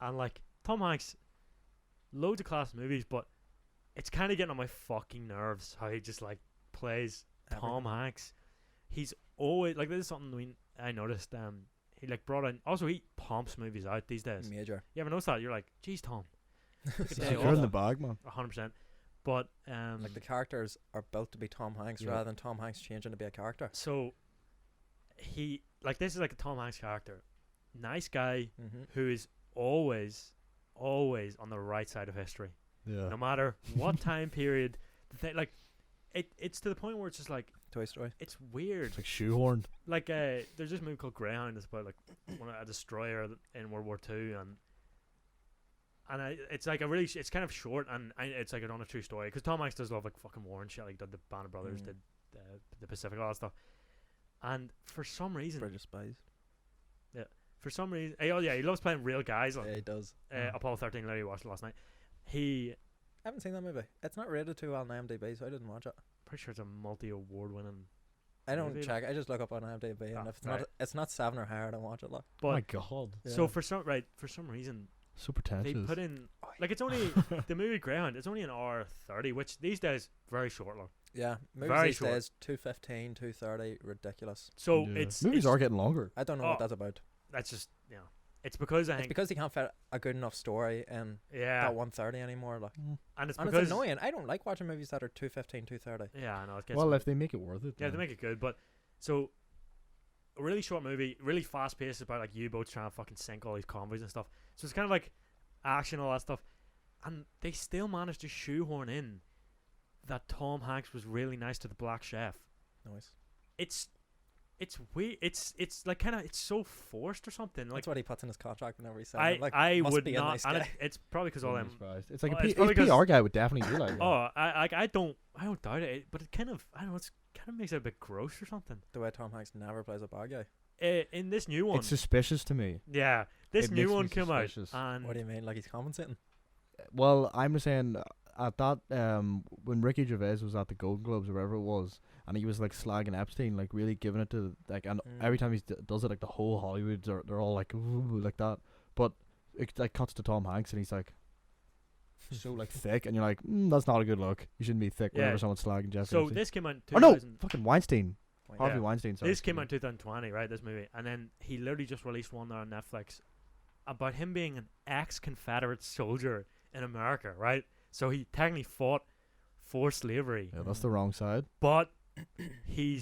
A: and like Tom Hanks, loads of class movies, but it's kind of getting on my fucking nerves how he just like plays Tom
C: Everything.
A: Hanks. He's always like, this is something I noticed. He like brought in, also he pumps movies out these days.
C: Major.
A: You ever notice that? You're like, geez, Tom, Take a day
B: You're
A: off.
B: in the bag, man.
A: 100%. But
C: Like the characters are built to be Tom Hanks
B: Yeah.
C: rather than Tom Hanks changing to be a character.
A: so he like this is like a Tom Hanks character, nice guy
C: Mm-hmm.
A: who is always on the right side of history,
B: Yeah.
A: no matter what time period. Like it's to the point where it's just like
C: Toy Story.
A: it's weird.
B: It's like shoehorned.
A: Like there's this movie called Greyhound. It's about like a destroyer in World War II, and it's like a really it's kind of short, and it's like on a true story because Tom Hanks does love like fucking war and shit. Like did the Band of Brothers, did the Pacific, all that stuff. And for some reason,
C: British Spies.
A: oh yeah, he loves playing real guys. Like
C: Yeah, he does.
A: Apollo 13, literally watched it last night. He
C: I haven't seen that movie. It's not rated too well on IMDb, so I didn't watch it.
A: pretty sure it's a multi-award winning.
C: I don't
A: Maybe
C: check. I just look up on IMDb,
A: Ah,
C: and if
A: right.
C: it's not 7 or higher, I don't watch it. Like,
B: Oh my
A: But
B: god.
C: yeah.
A: so for some reason
B: So
A: they
B: pretentious.
A: put in like it's only the movie Greyhound. It's only an hour 30, which these days very short. Like.
C: yeah, movies
A: Very
C: these
A: short.
C: days 2:15, 2:30, ridiculous.
A: So
B: Yeah.
A: it's
B: movies are getting longer.
C: I don't know
A: Oh,
C: what that's about.
A: that's just it's because I
C: It's
A: think
C: because he can't fit a good enough story in
A: yeah,
C: that 1:30 anymore. Like,
A: and it's
C: and
A: because
C: it's annoying. I don't like watching movies that are 2:15, 2:30.
A: yeah, I know it gets
B: Well, if they make it worth it.
A: yeah, they
B: then.
A: make it good, but so a really short movie, really fast paced about like U-boats trying to fucking sink all these convoys and stuff. So it's kind of like action, all that stuff, and they still managed to shoehorn in that Tom Hanks was really nice to the black chef.
C: Nice.
A: It's weird. It's like kind of it's so forced or something. Like
C: That's what he puts in his contract whenever he says
A: I
C: it. Like,
A: I
C: must
A: would
C: be a
A: not,
C: nice
A: and
C: guy.
A: it's probably because all
B: Wouldn't
A: them.
B: be surprised. It's like
A: Oh,
B: a,
A: it's
B: P-
A: probably
B: his
A: 'cause-
B: PR guy would definitely do like that.
A: Oh, I don't doubt it, but it kind of I don't know. It's kind of makes it a bit gross or something.
C: The way Tom Hanks never plays a bad guy.
A: In this new one,
B: It's suspicious to me.
A: yeah, this
B: it
A: new
B: makes me
A: one came out,
B: suspicious.
A: and
C: What do you mean? Like he's compensating?
B: Well, I'm just saying at that when Ricky Gervais was at the Golden Globes or wherever it was, and he was like slagging Epstein, like really giving it to like, and every time he does it, like the whole Hollywoods are they're all like ooh, like that. But it like cuts to Tom Hanks and he's like so like thick, and you're like that's not a good look. You shouldn't be thick
A: Yeah.
B: whenever someone's slagging Jeffrey.
A: so
B: Epstein.
A: this came out in
B: Oh no,
A: 2000.
B: fucking Weinstein,
C: Wait,
B: Harvey
A: Yeah.
B: Weinstein. Sorry,
A: This came out in
B: excuse
A: 2020, right? This movie, and then he literally just released one there on Netflix about him being an ex-Confederate soldier in America, right? So he technically fought for slavery,
B: me. Yeah, that's the wrong side.
A: but he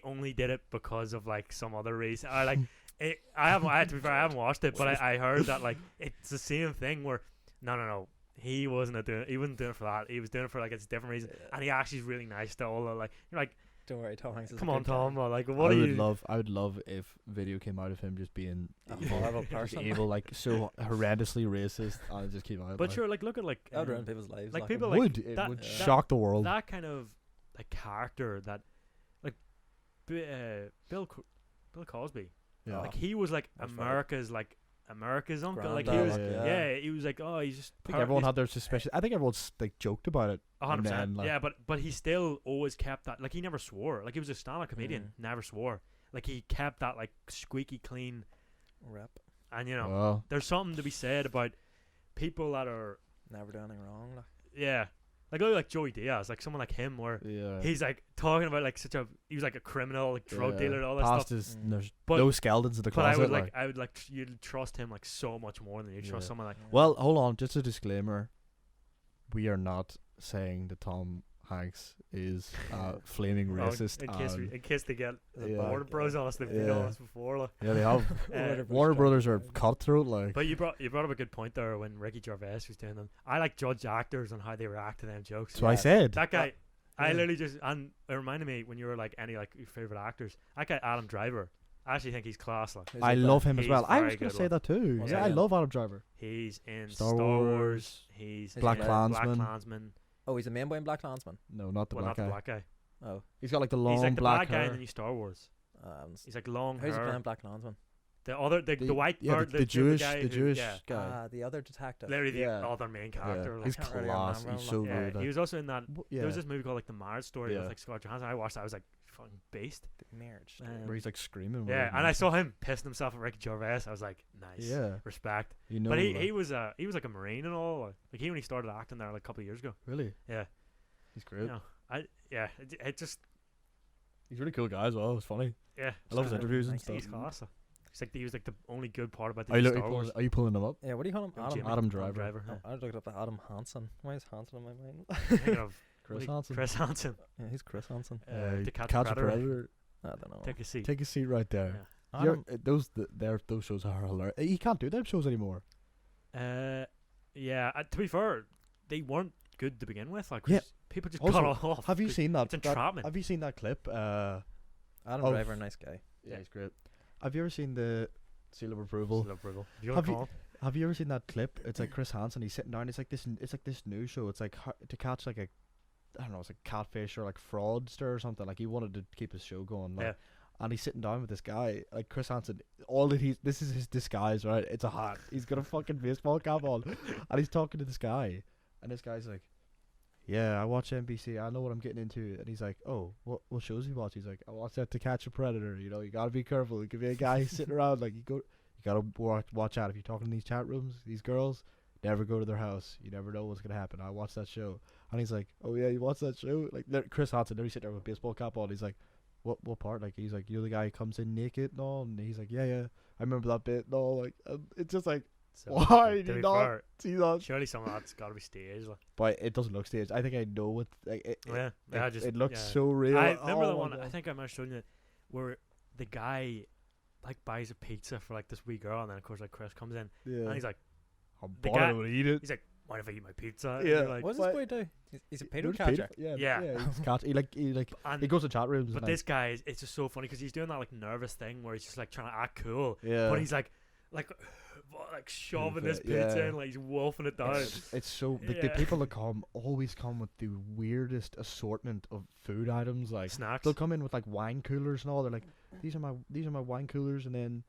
A: only did it because of like some other reason. I like it. I haven't. To be fair, I haven't watched it, but I heard that like it's the same thing where no. He wasn't doing it for that. He was doing it for like it's a different reason, and he actually is really nice to all the like. You're like,
C: Don't worry, Tom Hanks is
A: come
C: a
A: on,
C: good guy.
A: Tom. Or, like,
B: I
A: what are
B: would
A: you?
B: love. I would love if video came out of him just being
C: A
B: evil,
C: horrible
B: just
C: person.
B: evil, like so horrendously racist. I just keep out.
A: But sure, like look at like
C: That would ruin people's lives.
A: like
C: like,
A: people
B: it
A: like
B: would it
A: that-
B: would
C: that-
B: shock the world.
A: that kind of like character that like Bill Cosby.
B: Yeah,
A: Like he was like
C: That's right.
A: America's uncle. Like he
C: Granddad,
A: was
C: like,
A: yeah. He was like he's just
B: I think everyone had their suspicion. I think everyone's like joked about it.
A: 100%.
B: and then, like-
A: Yeah, but he still always kept that. Like he never swore. Like he was a stand-up comedian, never swore. Like he kept that like squeaky clean.
C: Rep.
A: And you know,
B: Well,
A: there's something to be said about people that are
C: Never do anything wrong. Like.
A: yeah, like look like Joey Diaz, like someone like him where
B: yeah.
A: he's like talking about like he was like a criminal, like drug
B: yeah.
A: dealer, and all that
B: Past
A: stuff.
B: his
C: Mm.
B: there's
A: But-
B: no skeletons in the
A: But I
B: closet.
A: would I would like you'd trust him like so much more than you trust
B: Yeah.
A: someone like
B: Well, hold on. Just a disclaimer. We are not saying that Tom Hanks is flaming racist.
A: in case they get the
B: Yeah.
A: Warner Bros on us, they've been on
B: Yeah.
A: us before. Like.
B: yeah, they have.
A: Uh,
B: Warner Brothers are cutthroat. Like,
A: But you brought up a good point there when Ricky Gervais was doing them. I like judge actors on how they react to them jokes.
B: that's what I
C: Yeah.
B: said.
A: That guy, I
C: Yeah.
A: literally just and it reminded me when you were like any like your favorite actors. That guy Adam Driver, I actually think he's class. Like
C: Who's
B: I
C: he
B: love
C: play?
B: him as
A: He's
B: well. I was
A: very
B: gonna
A: good
B: say
A: one.
B: that too.
C: What's
B: Yeah,
A: he
B: I
A: in?
B: love Adam Driver.
A: he's in
B: Star
A: Star
B: Wars.
A: Wars. He's
C: Is
B: Black
C: he
A: in
B: Klansman.
A: Black Klansman.
C: Oh, he's the main boy in Black Klansman.
B: No, not the
A: Well,
B: black
A: not the
B: guy.
A: black guy.
C: Oh,
B: He's got like the long
A: He's like the
B: black
A: black guy in
B: hair.
A: the new Star Wars.
C: who's
A: He's like long
C: he
A: hair.
C: playing Black Klansman?
A: The white
B: yeah,
A: bird,
B: the Jewish,
A: guy
B: the
A: who-
B: Jewish
A: yeah,
B: guy.
C: The other detective.
A: literally the
B: Yeah.
A: other main character.
B: Yeah.
A: Like,
B: He's
C: can't really
B: class.
C: remember
B: He's
C: him,
B: so
C: like-
B: good.
A: yeah, he was also in that.
B: Yeah.
A: There was this movie called like The Marriage Story with
B: Yeah.
A: like Scarlett Johansson. I watched that. I was like fucking based.
C: The marriage.
B: where he's like screaming.
A: Yeah,
B: with
A: and I saw him pissing himself at Ricky Gervais. I was like, nice,
B: Yeah,
A: respect.
B: you know.
A: But he
B: like,
A: was like a Marine and all. Like he only started acting there like a couple of years ago.
B: really.
A: Yeah.
B: He's great.
A: You know, it just
B: He's a really cool guy as well. It's funny.
A: yeah.
B: I love his
A: so
B: interviews and
C: Nice.
B: stuff.
A: He's class. It's like he was like the only good part about the
B: Are you,
A: new
B: looking-
A: Star Wars.
B: are you pulling them up?
C: Yeah, what do you call him?
A: Oh,
C: Adam.
A: Jimmy.
B: Adam Driver.
A: Driver.
C: Oh, I looked up the Adam Hansen. Why is Hansen on my mind?
A: I'm thinking of
B: Chris
A: what
B: Hansen.
A: Chris Hansen.
C: Yeah, he's Chris Hansen.
A: To catch,
B: Catch
A: a
B: a
A: predator.
B: Predator.
C: I don't know.
A: Take a seat.
B: Take a seat right there.
A: Yeah.
B: You're-
C: Adam,
B: those shows are hilarious. He can't do them shows anymore.
A: Yeah. To be fair, they weren't good to begin with. Like,
B: Yeah.
A: people just
B: Also,
A: got off.
B: Have you
A: 'cause
B: seen that?
A: It's entrapment.
B: Have you seen that clip?
C: Adam
B: of-
C: Driver, nice guy.
B: Yeah, he's great. Have you ever seen the Seal of Approval?
A: Still approval. If you
B: Have
A: wanna
B: you-
A: call
B: Have you ever seen that clip? It's like Chris Hansen. He's sitting down. It's like this. It's like this news show. It's like to catch like a, I don't know, it's like catfish or like fraudster or something. Like he wanted to keep his show going. Like,
A: Yeah.
B: And he's sitting down with this guy, like Chris Hansen. All that this is his disguise, right? It's a hat. He's got a fucking baseball cap on, and he's talking to this guy, and this guy's like, "Yeah, I watch NBC. I know what I'm getting into." And he's like, "Oh, what shows you watch?" He's like, "I watch that To Catch a Predator. You know, you gotta be careful. It could be a guy sitting around. Like you gotta watch out if you're talking in these chat rooms. These girls, never go to their house. You never know what's gonna happen. I watch that show." And he's like, "Oh yeah, you watch that show?" Like Chris Hansen, there he's sitting there with a baseball cap on. He's like, What part? Like he's like, "You're the guy who comes in naked and all," and he's like, yeah, I remember that bit and all. Like it's just like,
A: So,
B: why
A: to
B: do you
A: be
B: not
A: fair,
B: see that?
A: surely some of that's got to be staged. Like.
B: But it doesn't look staged. I think I know what like it looks so real.
A: I remember the
B: Oh my
A: one.
B: God.
A: I think I might have shown you where the guy like buys a pizza for like this wee girl, and then of course like Chris comes in
B: Yeah.
A: and he's like,
B: I'm
A: the
B: bored,
A: guy-
B: I'm gonna eat it.
A: he's like, "Mind if I eat my pizza?" And
B: Yeah.
A: you're like,
C: What does
B: What?
C: this boy do? He's a pedo
B: There's
C: catcher.
B: Yeah.
A: Yeah.
B: He's catch. He
A: and,
B: he goes to chat rooms.
A: but
B: and
A: this guy is, it's just so funny because he's doing that like nervous thing where he's just like trying to act cool,
B: yeah.
A: but he's like shoving this pizza
B: Yeah.
A: in, like he's wolfing it down.
B: It's so the
A: Yeah.
B: people that come always come with the weirdest assortment of food items. Like
A: Snacks.
B: they'll come in with like wine coolers and all. They're like, these are my wine coolers, and then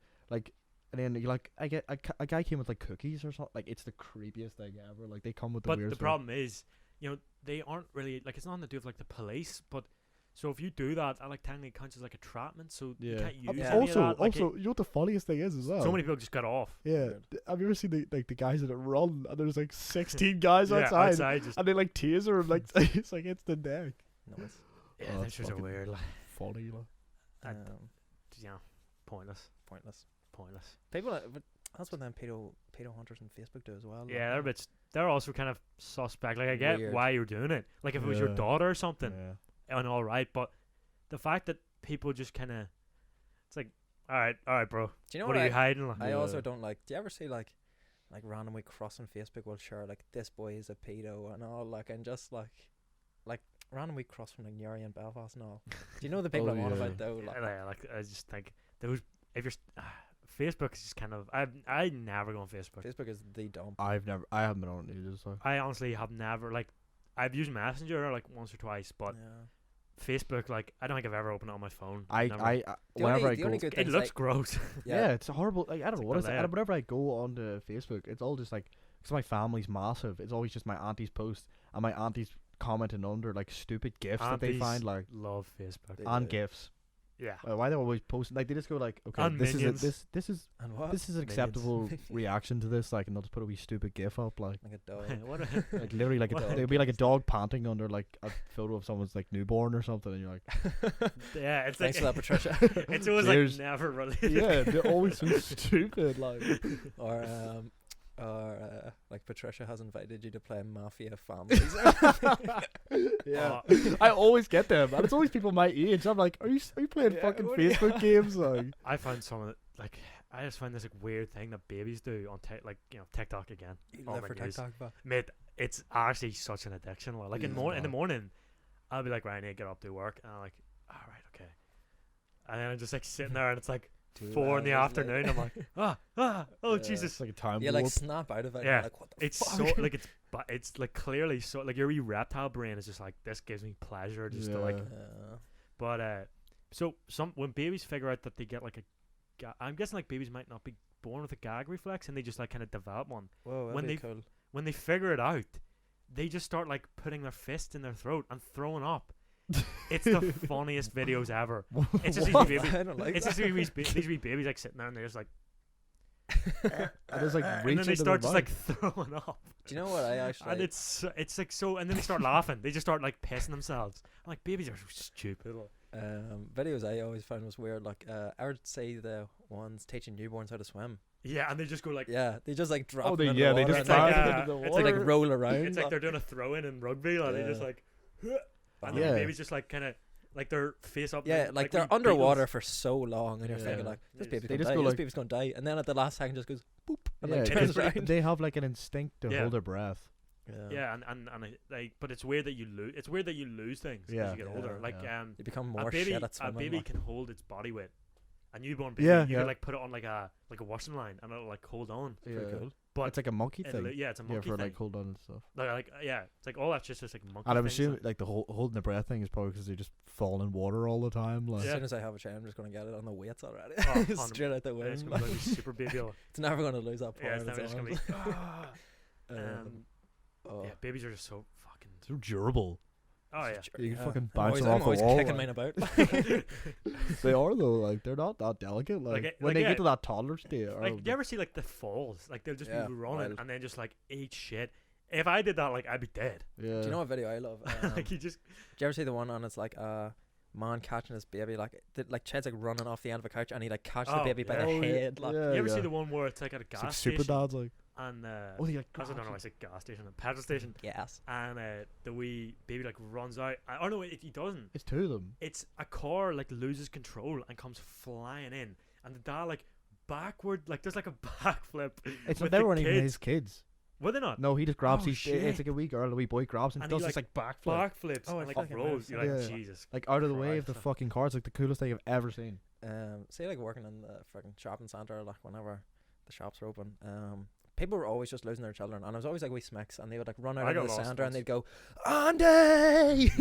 B: you like I get a guy came with like cookies or something. Like it's the creepiest thing ever. Like they come with the
A: But
B: weird
A: the
B: stuff.
A: problem is, they aren't really like it's nothing to do with like the police, but so if you do that, I like technically counts as like entrapment, so you can't use
C: Yeah.
A: any of that. Like,
B: Also, you know what the funniest thing is as well?
A: so many people just got off.
B: Yeah.
C: Weird.
B: Have you ever seen the guys that run and there's like 16 guys outside,
A: just
B: and they like taser him like it's like it's the neck.
C: Nice.
A: yeah,
B: Oh,
A: those
B: it's
A: shows are
B: fucking
A: weird. Like,
B: Funny, like.
A: I-
C: Um,
A: pointless.
C: pointless.
A: People,
C: But that's what them pedo hunters on Facebook do as well.
A: yeah, they're also kind of suspect. Like I get
C: Weird.
A: why you're doing it. Like if it was your
B: Yeah.
A: daughter or something,
B: Yeah.
A: and all right, but the fact that people just kind of, it's like, all right, bro,
C: Do you know
A: what
C: what
A: are you hiding? Like,
C: I also
B: Yeah.
C: don't like. Do you ever see like randomly crossing Facebook will share like this boy is a pedo and all like and just like randomly cross from like Newry and Belfast and all. Do you know the people
B: Oh,
C: I'm on
B: yeah.
C: about though? Like,
A: like I just think those if you're Facebook is just kind of I never go on Facebook.
C: Facebook is the dump.
B: I haven't been on it either. So.
A: I honestly have never like I've used Messenger like once or twice, but
C: Yeah.
A: Facebook like I don't think I've ever opened it on my phone.
B: I
A: Never.
C: The
B: whenever
C: only,
B: I
C: the
B: go,
C: only good
A: It
C: thing
A: looks
C: like,
A: gross.
B: yeah, it's horrible. Like I don't
A: It's
B: know
A: like
B: what
A: the
B: is it.
A: layout.
B: Whenever I go onto Facebook, it's all just like because my family's massive. It's always just my auntie's post and my auntie's commenting under like stupid gifs that they
A: Aunties
B: find like
A: love Facebook.
C: They
B: and
C: do.
B: gifs.
A: Yeah.
B: Why they always post like they just go like okay
A: And
B: this
A: minions.
B: is this is
C: And what?
B: this is an
A: Minions.
B: acceptable reaction to this like and they'll just put a wee stupid gif up like
C: Like a dog.
A: What a-
B: like literally like
A: What?
B: there'll be like a dog panting under like a photo of someone's like newborn or something and you're like
A: yeah, it's
C: Thanks
A: like
C: for that, Patricia.
A: it's always
B: Cheers.
A: like never related.
B: yeah they're always so stupid like
C: or like Patricia has invited you to play Mafia Families.
B: yeah
A: Oh,
B: I always get them and it's always people my age. I'm like are you playing
C: Yeah,
B: fucking
C: what are you-
B: Facebook games like
A: I found some of it like I just find this like weird thing that babies do on like TikTok again.
C: You
A: Oh
C: live
A: my
C: for
A: news.
C: TikTok, but
A: Mate, it's actually such an addiction. Like in
B: Yeah.
A: the morning, I'll be like, right, I need to get up to work, and I'm like, all right, okay, and then I'm just like sitting there, and it's like 4 in the
C: hours later.
A: afternoon. I'm like, oh
C: Yeah.
A: Jesus,
B: it's like a time
C: you like
B: warp.
C: snap out of it. And
A: Yeah.
C: you're like, what the
A: it's
C: fuck?
A: so like it's like clearly so like your wee reptile brain is just like this gives me pleasure just to like.
B: Yeah.
A: But so when babies figure out that they get like I'm guessing like babies might not be born with a gag reflex, and they just like kind of develop one.
C: Whoa, that'd
A: when
C: be
A: they-
C: cool.
A: When they figure it out, they just start like putting their fist in their throat and throwing up. It's the funniest videos ever. It's just these
B: What?
A: wee babies.
C: I don't like
A: It's
C: that.
A: just these wee babies like sitting there and they're just like,
B: and it's like
A: and
B: reach
A: then they
B: into
A: start
B: their
A: just like
B: mouth.
A: throwing up,
C: Do you know what I actually?
A: and it's like so, and then they start laughing. They just start like pissing themselves. I'm like, babies are so stupid. Like,
C: Videos I always found was weird. Like, I would say the ones teaching newborns how to swim.
A: Yeah, and they just go like.
C: Yeah, they just like drop.
B: Oh,
C: them in
B: they
C: the water
B: just
C: and
A: dive
C: like,
A: into the
C: it's like
B: water.
C: roll around.
A: It's like they're doing a throw in rugby, like they just
C: Yeah.
A: like. And then
B: Yeah.
A: the baby's just like kind of like they're face up.
C: yeah, like they're
A: wee
C: underwater
A: beagles.
C: for so long, and you're thinking
B: Yeah.
C: like, this
A: They
C: baby's
B: just
C: gonna die.
B: go
C: This
B: like-
C: baby's gonna die, and then at the last second just goes boop and
B: Yeah,
C: like
A: it
C: turns
A: is pretty-
C: around.
B: they have like an instinct to
A: Yeah.
B: hold their breath.
A: Yeah, and like, but it's weird that you lose. It's weird that you lose things
B: Yeah.
A: as you get older.
C: Yeah,
A: Like,
B: yeah.
C: You become
A: a
C: more
A: baby,
C: shit at
A: a
C: swimming.
A: baby
C: like.
A: can hold its body weight. A newborn baby,
B: Yeah,
A: you
B: yeah.
A: can like put it on like a washing line and it'll like hold on.
C: Pretty cool.
A: But
B: It's like a monkey
A: it'll-
B: thing.
A: yeah, it's a
B: Yeah,
A: monkey
B: for
A: thing.
B: like hold on and stuff.
A: Yeah, it's like all that's just like monkey.
B: And I'm
A: things,
B: assuming like the holding the breath thing is probably because they just fall in water all the time. Like,
C: As
A: Yeah.
C: soon as I have a child, I'm just gonna get it on the weights already.
A: Oh,
C: Straight out the
A: and it's
C: womb.
A: gonna be like a super baby.
C: It's never gonna lose that
A: Yeah,
C: part.
A: it's never just gonna be.
C: Oh.
A: Yeah, babies are just so fucking.
B: so durable.
A: Oh yeah.
B: You can
C: Yeah.
B: fucking
C: I'm
B: bounce
C: always,
B: them
C: I'm
B: off
C: always
B: the wall.
C: kicking
B: like.
C: mine about.
B: They are though. Like they're not that delicate. Like,
A: Like,
B: when
A: like,
B: they
A: yeah.
B: get to that toddler state.
A: Like, you ever see like the falls? Like they'll just
C: Yeah,
A: be running
C: wild.
A: and then just like eat shit. If I did that, like I'd be dead.
B: Yeah.
C: Do you know what video I love?
A: Like you just.
C: Did you ever see the one on it's like man catching his baby like Chad's like running off the end of a couch and he like catches the
A: Oh,
C: baby by
A: yeah.
C: the
B: Oh, yeah.
C: head like
B: Yeah,
A: You ever
B: yeah.
A: see the one where it's like at a
B: It's
A: gas
B: like
A: station
B: super dads like.
A: and
B: Oh, yeah.
A: I don't know why I said gas station, a petrol station,
C: yes.
A: and the wee baby like runs out. I don't know if he doesn't.
B: It's two of them.
A: It's a car like loses control and comes flying in, and the dad like backward like there's like a backflip.
B: It's
A: with
B: they
A: the
B: weren't even
A: kids.
B: his kids.
A: Were they not?
B: No, he just grabs.
A: Oh,
B: It's
A: shit.
B: like a wee girl, a wee boy grabs and
A: And
B: does
A: he,
B: this
A: like,
B: like backflip,
A: Backflips
C: Oh, I
A: and like
C: fucking
A: rolls. You're like
B: Yeah.
A: Jesus.
B: like out of the way of the
A: Christ.
B: fucking car. It's like the coolest thing I've ever seen.
C: Say like working in the fucking shopping centre, like whenever the shops are open, people were always just losing their children, and I was always like wee smicks, and they would like run out
A: I
C: into
A: got
C: the
A: lost
C: centre and
A: once.
C: they'd go, Andy,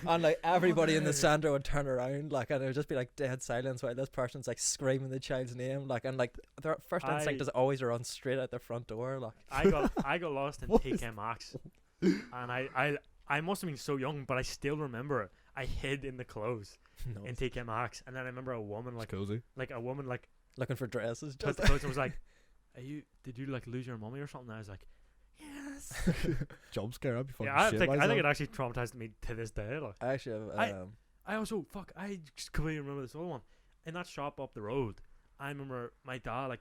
C: and like everybody in the
A: Andy.
C: centre would turn around, like, and it would just be like dead silence while this person's like screaming the child's name, like, and like their first instinct
A: I-
C: is always to run straight out the front door, like.
A: I got lost in
B: What
A: TK Maxx, and I must have been so young, but I still remember it. I hid in the clothes
C: No.
A: in TK Maxx, and then I remember a woman like
B: cozy.
C: Looking for dresses,
A: put
C: just
A: the clothes and was like, did you like lose your mummy or something?" And I was like, "Yes."
B: Jump scare. I'd be fucking
A: Yeah, I
B: shit
A: think
B: myself.
A: it actually traumatized me to this day. Like,
C: I actually have.
A: I also I just completely remember this other one in that shop up the road. I remember my dad like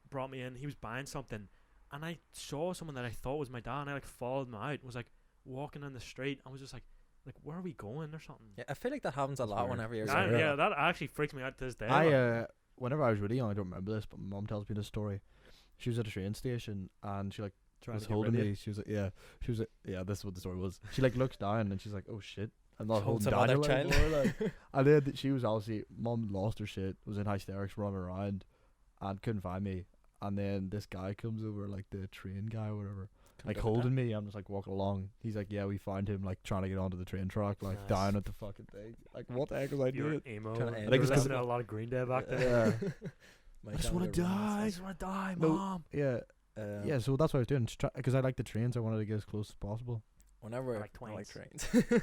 A: brought me in. He was buying something, and I saw someone that I thought was my dad, and I like followed him out. Was like walking on the street. I was just like, where are we going or something?
C: Yeah, I feel like that happens a
B: That's
C: lot
B: weird.
C: whenever you're
A: I-
C: younger.
A: yeah, that actually freaks me out to this day.
B: I
A: like.
B: whenever I was really young, I don't remember this, but my mom tells me this story. She was at a train station and she like
A: Trying
B: was
A: to get
B: holding
A: rid of
B: me. She was like, she was like, this is what the story was. She like looks down and she's like, oh shit, I'm not
C: Hold
B: holding
C: some other
B: Daniel
C: child.
B: anymore. Like. And then she was obviously, mom lost her shit, was in hysterics, running around, and couldn't find me. And then this guy comes over, like the train guy or whatever, like holding me. I'm just like walking along. He's like, yeah, we found him like trying to get onto the train track, like
A: Nice.
B: down at the fucking thing. Like, what the heck was I
A: You're
B: doing?
A: emo.
C: Trying to
A: I
C: end
A: think
B: it.
A: listening to a lot of Green Day back then.
B: Yeah.
C: My
B: I just
C: childhood
B: want to
C: romance.
B: die.
A: I just want to die,
B: No.
A: mom.
B: Yeah, yeah. So that's what I was doing, because I like the trains. I wanted to get as close as possible.
C: Whenever
A: I like
C: I like
A: twins.
C: trains.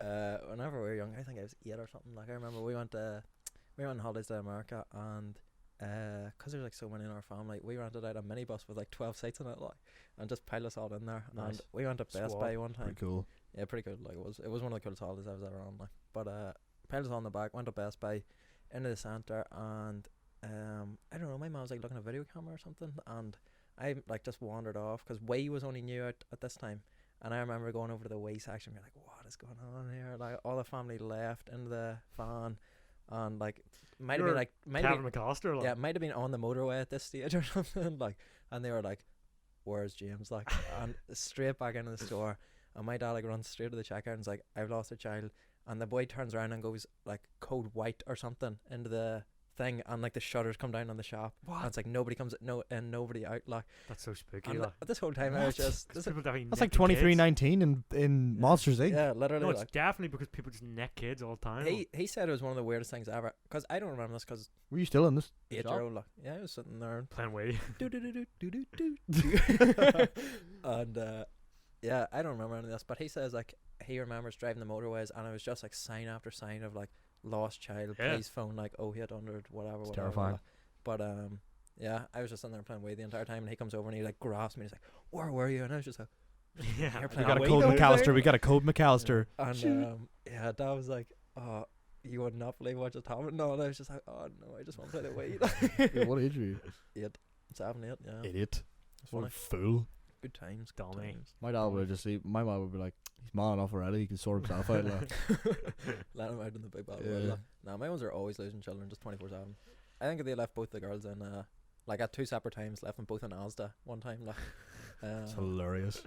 B: Yeah.
C: Whenever we were young, I think I was 8 or something. Like I remember we went on holidays to America, and because there's like so many in our family, we rented out a minibus with like 12 seats in it, like, and just piled us all in there.
A: Nice.
C: And we went to Best
A: Squad.
C: Buy one time.
B: Pretty cool.
C: Yeah, pretty good. Like it was one of the coolest holidays I was ever on. Like, but piled us all in the back. Went to Best Buy, into the centre, and I don't know. My mum was like looking at a video camera or something, and I like just wandered off because Way was only new out at this time. And I remember going over to the Way section and being like, what is going on here? Like, all the family left into the van. And, like, might have been, like...
A: Kevin McAllister. Like.
C: Yeah, it might have been on the motorway at this stage or something. Like, and they were like, where's James? Like, and straight back into the store. And my dad, like, runs straight to the checkout and is like, I've lost a child. And the boy turns around and goes, like, code white or something into the thing, and like the shutters come down on the shop.
A: What?
C: And it's like nobody comes and nobody out. Like,
A: That's so spooky.
C: and
A: Like.
C: this whole time I was just
A: Because people definitely
B: That's
A: neck
B: like
A: the kids.
B: 2319 in Monsters Inc.
C: yeah, literally.
A: No, it's
C: like,
A: definitely because people just neck kids all the time.
C: he said it was one of the weirdest things ever, because I don't remember this, because
B: Were you still in this?
C: 8-year-old, like, yeah, I was sitting there
A: Playing way.
C: and yeah, I don't remember any of this, but he says like he remembers driving the motorways, and it was just like sign after sign of like lost child,
A: Yeah.
C: please phone like 0800 whatever,
B: It's
C: whatever.
B: terrifying.
C: Like. But yeah, I was just sitting there playing Way the entire time, and he comes over and he like grabs me and he's like, where were you? And I was just like,
A: Yeah.
C: You're
B: We
C: playing
B: got a
C: Wait
B: code
C: the whole
B: McAllister.
C: thing?
B: We got a code McAllister.
C: and yeah, that was like You would not believe what just happened. No, and I was just like, oh no, I just want to play the weed.
B: Wait, what age are you?
C: 7, 8, yeah.
B: Idiot.
C: It's
B: What
C: funny.
B: a fool.
C: Good times. Good
A: Dummy.
C: times.
B: My dad would just see. My mom would be like, "He's man enough already. He can sort himself out." Like.
C: Let him out in the big bad
B: Yeah.
C: world. Like. Nah, my ones are always losing children, just 24/7. I think they left both the girls in, like at 2 separate times, left them both in Asda one time. Like,
B: It's hilarious.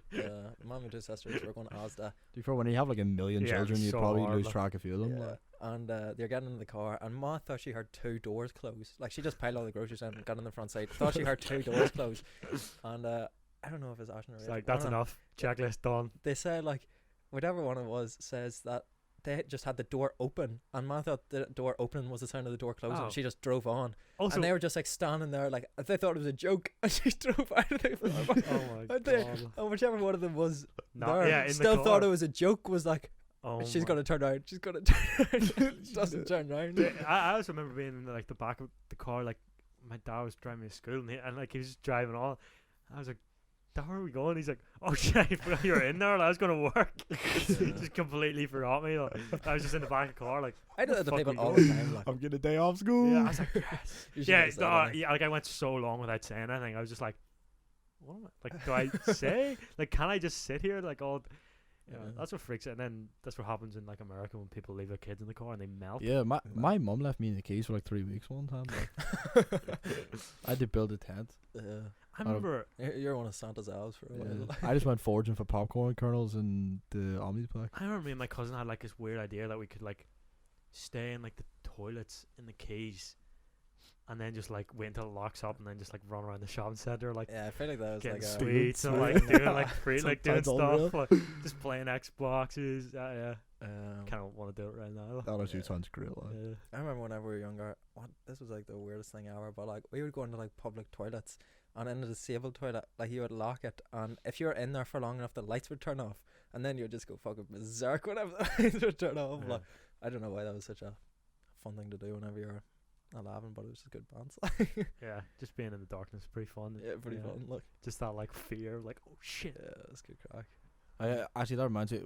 C: mum and 2 sisters were going to Asda.
B: To be fair, when you have like a million
A: Yeah,
B: children,
A: it's
B: you
A: so
B: probably
A: hard,
B: lose
A: like.
B: track of few of them. Like.
C: And they're getting into the car, and Ma thought she heard 2 doors close. Like, she just piled all the groceries in and got on the front side. Thought she heard 2 doors close. And I don't know if it's Ashton or
A: It's
C: Rachel,
A: like,
C: but I
A: that's
C: don't know.
A: enough. Checklist done.
C: They said, like, whatever one it was, says that they just had the door open, and Ma thought the door opening was the sound of the door closing.
A: Oh.
C: She just drove on.
A: Also,
C: And they were just like standing there, like they thought it was a joke, and she drove out of the
A: oh my
C: and they-
A: god.
C: and whichever one of them was
A: No,
C: there,
A: yeah, in
C: still
A: the
C: thought
A: car.
C: it was a joke. Was like,
A: Oh
C: she's
A: my-
C: gonna turn around. She's gonna turn around. Doesn't turn around.
A: Yeah, I also remember being in like the back of the car, like my dad was driving me to school, and like he was just driving on. I was like, "Dad, where are we going?" He's like, "Oh shit, I forgot you were in there. Like, I was gonna work." Just completely forgot me. Like, I was just in the back of the car, like,
C: I do that to
A: fuck
C: people
A: we
C: all
A: going?
C: the time. Like,
B: I'm getting a day off school.
A: yeah. I was like, yes.
C: you should
A: Yeah,
C: have said that,
A: yeah. Like I went so long without saying anything. I was just like, "What am I? Like, do I say? Like, can I just sit here? Like, all." Yeah,
C: Yeah.
A: that's what freaks it. And then that's what happens in like America when people leave their kids in the car and they melt.
B: Yeah, my mum left me in the keys for like 3 weeks one time. Like. I had to build a tent.
A: I remember.
C: You're one of Santa's elves for a while.
B: Yeah.
C: Like.
B: I just went foraging for popcorn kernels in the Omni pack.
A: I remember me and my cousin had like this weird idea that we could like stay in like the toilets in the keys, and then just like wait until it locks up, and then just like run around the shopping centre like
C: Yeah, I feel like that was
A: getting
C: like a
A: sweets and
B: sweet.
A: like doing like free like doing
B: Sounds unreal.
A: stuff, like just playing Xboxes. Yeah,
C: um,
A: kind of want to do it right now.
B: That actually
C: Yeah.
B: sounds great. Like.
A: Yeah.
C: I remember whenever we were younger, this was like the weirdest thing ever, but like we would go into like public toilets, and in the disabled toilet, like you would lock it, and if you were in there for long enough, the lights would turn off, and then you would just go fucking berserk whenever the lights would turn off.
A: Yeah.
C: Like, I don't know why that was such a fun thing to do whenever you're 11, but it was just good bands.
A: Yeah, just being in the darkness is pretty fun.
C: Yeah, pretty fun. Look,
A: Just that like fear, like oh shit.
C: yeah, it's good crack.
B: Actually, that reminds me.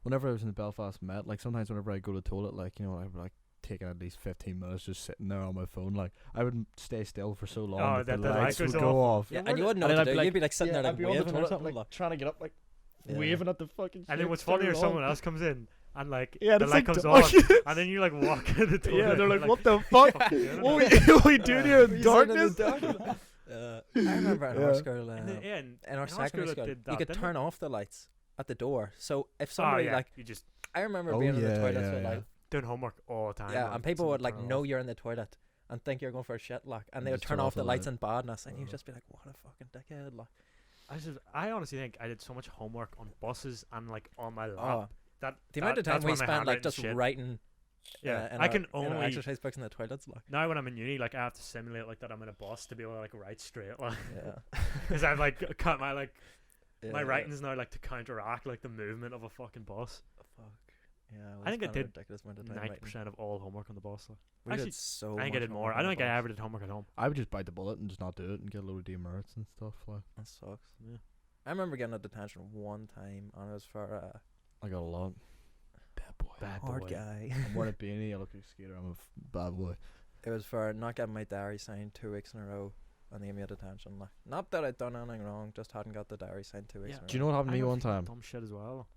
B: Whenever I was in the Belfast Met, like sometimes whenever I go to the toilet, like you know, I would like taking at least 15 minutes just sitting there on my phone. Like I wouldn't stay still for so long
A: Oh,
B: that
A: that
B: the
A: the
B: lights
A: light
B: would
A: goes
B: go off.
C: Yeah, and you wouldn't know
B: And
C: what
B: then
C: to
B: I'd
C: do.
B: be
C: You'd be like sitting there like
B: I'd be on the
C: waving or
B: toilet,
C: something.
B: like trying to get up, like
C: Yeah.
B: waving at the fucking.
A: And then
B: shit,
A: what's
B: turn
A: funny
B: it
A: is
B: on.
A: someone else comes in and like
B: Yeah,
A: the
B: it's
A: light
B: like
A: comes
B: dark.
A: on, and then you like walk into the toilet.
B: Yeah, they're
A: and
B: like, "What the fuck?
A: fuck you, I don't
B: What
A: know."
B: we doing here in
C: Were you
B: darkness?"
C: sitting in the dark? I remember in our
B: Yeah.
C: school,
A: And then, yeah, and
C: in our
A: in
C: secondary
A: school it
C: school,
A: did
C: you
A: that,
C: could
A: didn't
C: turn
A: it?
C: off the lights at the door. So if
A: Oh,
C: somebody
A: yeah,
C: like,
A: you just
C: I remember
B: Oh,
C: being in the
B: yeah,
C: toilets
B: yeah,
C: with
B: yeah.
C: like,
A: doing homework all the time.
C: yeah,
A: like,
C: and people
A: someone
C: would like
A: turn it
C: know
A: off.
C: you're in the toilet and think you're going for a shit, like, and
B: And
C: they would
B: just
C: turn off the lights and badness, and you'd
B: Uh.
C: just be like, what a fucking dickhead, like.
A: I honestly think I did so much homework on buses and like on my lap.
C: Oh,
A: That
C: the amount of
A: that's
C: time we
A: when my
C: spent like
A: handwritten
C: just
A: shit-
C: writing.
A: Yeah,
C: in
A: I
C: our-
A: can
C: in our
A: only
C: exercise books in the toilets, like.
A: now when I'm in uni, like I have to simulate like that I'm in a bus to be able to like write straight, like
C: Yeah.
A: because I've like cut my like
C: Yeah,
A: my
C: yeah.
A: writing's now like to counteract like the movement of a fucking bus.
C: Fuck. Yeah,
A: I think I did
C: ridiculous amount of time
A: 90% of all homework on the bus. Like.
C: We
A: Actually,
C: did so
A: I think I
C: much
A: did more.
C: homework
A: I
C: on
A: don't
C: the
A: think I
C: bus.
A: ever did homework at home.
B: I would just bite the bullet and just not do it and get a load of demerits and stuff. Like
C: That sucks.
A: Yeah.
C: I remember getting a detention one time, and it was for
B: I got a lot. Bad boy.
A: Bad
C: hard
A: boy.
C: guy.
B: I'm wearing a beanie. I look like a skater. I'm a bad boy.
C: It was for not getting my diary signed 2 weeks in a row, and they gave me a detention. Like, not that I'd done anything wrong, just hadn't got the diary signed 2 weeks
A: Yeah.
C: in a row.
B: Do you know what happened to
A: I
B: me
A: know
B: one
A: fucking
B: time?
A: dumb shit as well.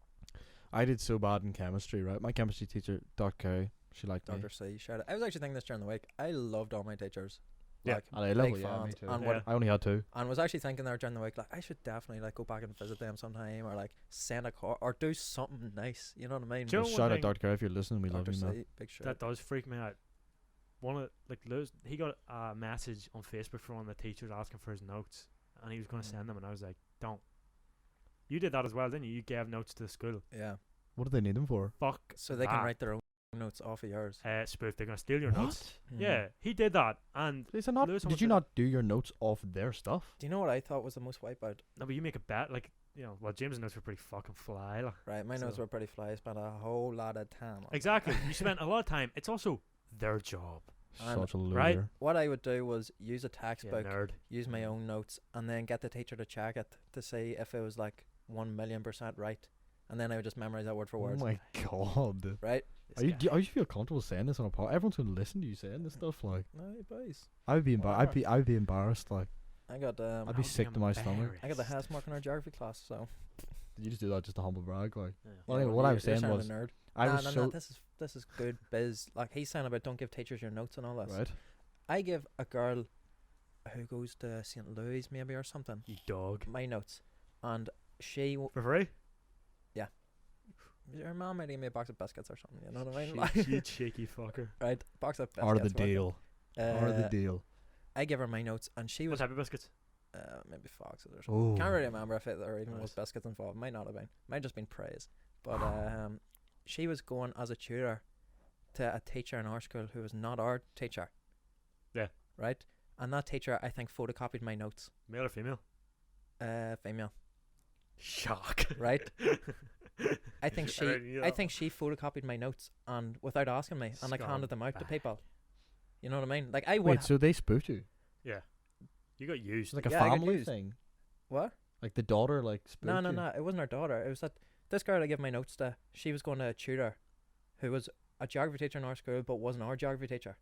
B: I did so bad in chemistry, right? My chemistry teacher, Dr. Carey, she liked me.
C: Dr. C, shout out. I was actually thinking this during the week. I loved all my teachers.
A: Yeah.
C: Like,
B: At A level,
C: big
B: yeah, me
C: fans.
B: too.
C: And,
A: Yeah.
C: what,
B: I only had 2.
C: and was actually thinking there during the week, like, I should definitely like go back and visit them sometime, or like send a card, or do something nice. You know what I mean?
A: Do you know
B: Well,
A: one
B: shout out
A: thing
B: Dr. Carey if you're listening. We love
C: Dr.
B: you, man.
C: C, big shout.
A: That does freak me out. One of like Lewis, he got a message on Facebook from one of the teachers asking for his notes, and he was going to send them, and I was like, "Don't." You did that as well, didn't you? You gave notes to the school.
C: Yeah.
B: What do they need them for?
A: Fuck.
C: So they can
A: that.
C: write their own notes off of yours.
A: Spoof. They're going to steal your notes.
C: Mhm.
A: Yeah, he did that, and
B: Is it not?
A: Lewis
B: Did
A: almost
B: you
A: did-
B: not do your notes off their stuff?
C: Do you know what I thought was the most wipeout?
A: no, but you make a bet, like you know. Well, James' notes were pretty fucking fly. Like.
C: Right, my notes
A: So-
C: were pretty fly. I spent a whole lot of time on
A: Exactly. You spent a lot of time. It's also their job.
C: And-
B: Such a loser.
A: right?
C: What I would do was use a
A: Yeah,
C: textbook,
A: nerd.
C: use my own notes, and then get the teacher to check it to see if it was like 1,000,000% right. And then I would just memorize that word for
B: Oh
C: word.
B: my god.
C: Right?
B: Are you? Do you feel comfortable saying this on a pod? Everyone's gonna listen to you saying this stuff. Like,
C: No, boys.
B: I would be
C: Whatever.
B: I'd be embarrassed. Like,
C: I got
B: I'd be sick to my stomach.
C: I got the highest mark in our geography class. So.
B: Did you just do that just to humble brag? Like,
A: Yeah.
B: well, anyway, what I was
C: You're
B: saying
C: sounding
B: was,
C: a nerd.
B: I was
C: no,
B: so
C: this is good biz. Like he's saying about don't give teachers your notes and all this.
B: right.
C: I give a girl who goes to St. Louis maybe or something
A: You dog.
C: my notes, and she
A: For free?
C: her mom might give me a box of biscuits or something. You know what I mean?
A: You cheeky fucker.
C: Right, box of biscuits.
B: Or the
C: what?
B: deal. Or the
C: Uh,
B: deal.
C: I give her my notes, and she
A: What
C: was
A: type of biscuits?
C: maybe foxes or something.
B: Oh.
C: Can't really remember if it or even was
A: Nice.
C: biscuits involved. Might not have been. Might just been praise. But she was going as a tutor to a teacher in our school who was not our teacher.
A: Yeah.
C: Right? And that teacher, I think, photocopied my notes.
A: Male or female?
C: Female.
A: Shock.
C: Right? I think she
A: Alright, yeah.
C: I think she photocopied my notes and without asking me, and like handed them out to
A: Scumbag.
C: people. You know what I mean? Like I would
B: Wait, so they spoofed you?
A: You got used.
B: It's like a
C: Yeah, I got
B: family
C: used.
B: thing.
C: what?
B: Like the daughter like spoofed
C: No,
B: you?
C: it wasn't her daughter. It was that this girl I gave my notes to. She was going to a tutor, who was a geography teacher in our school, but wasn't our geography teacher.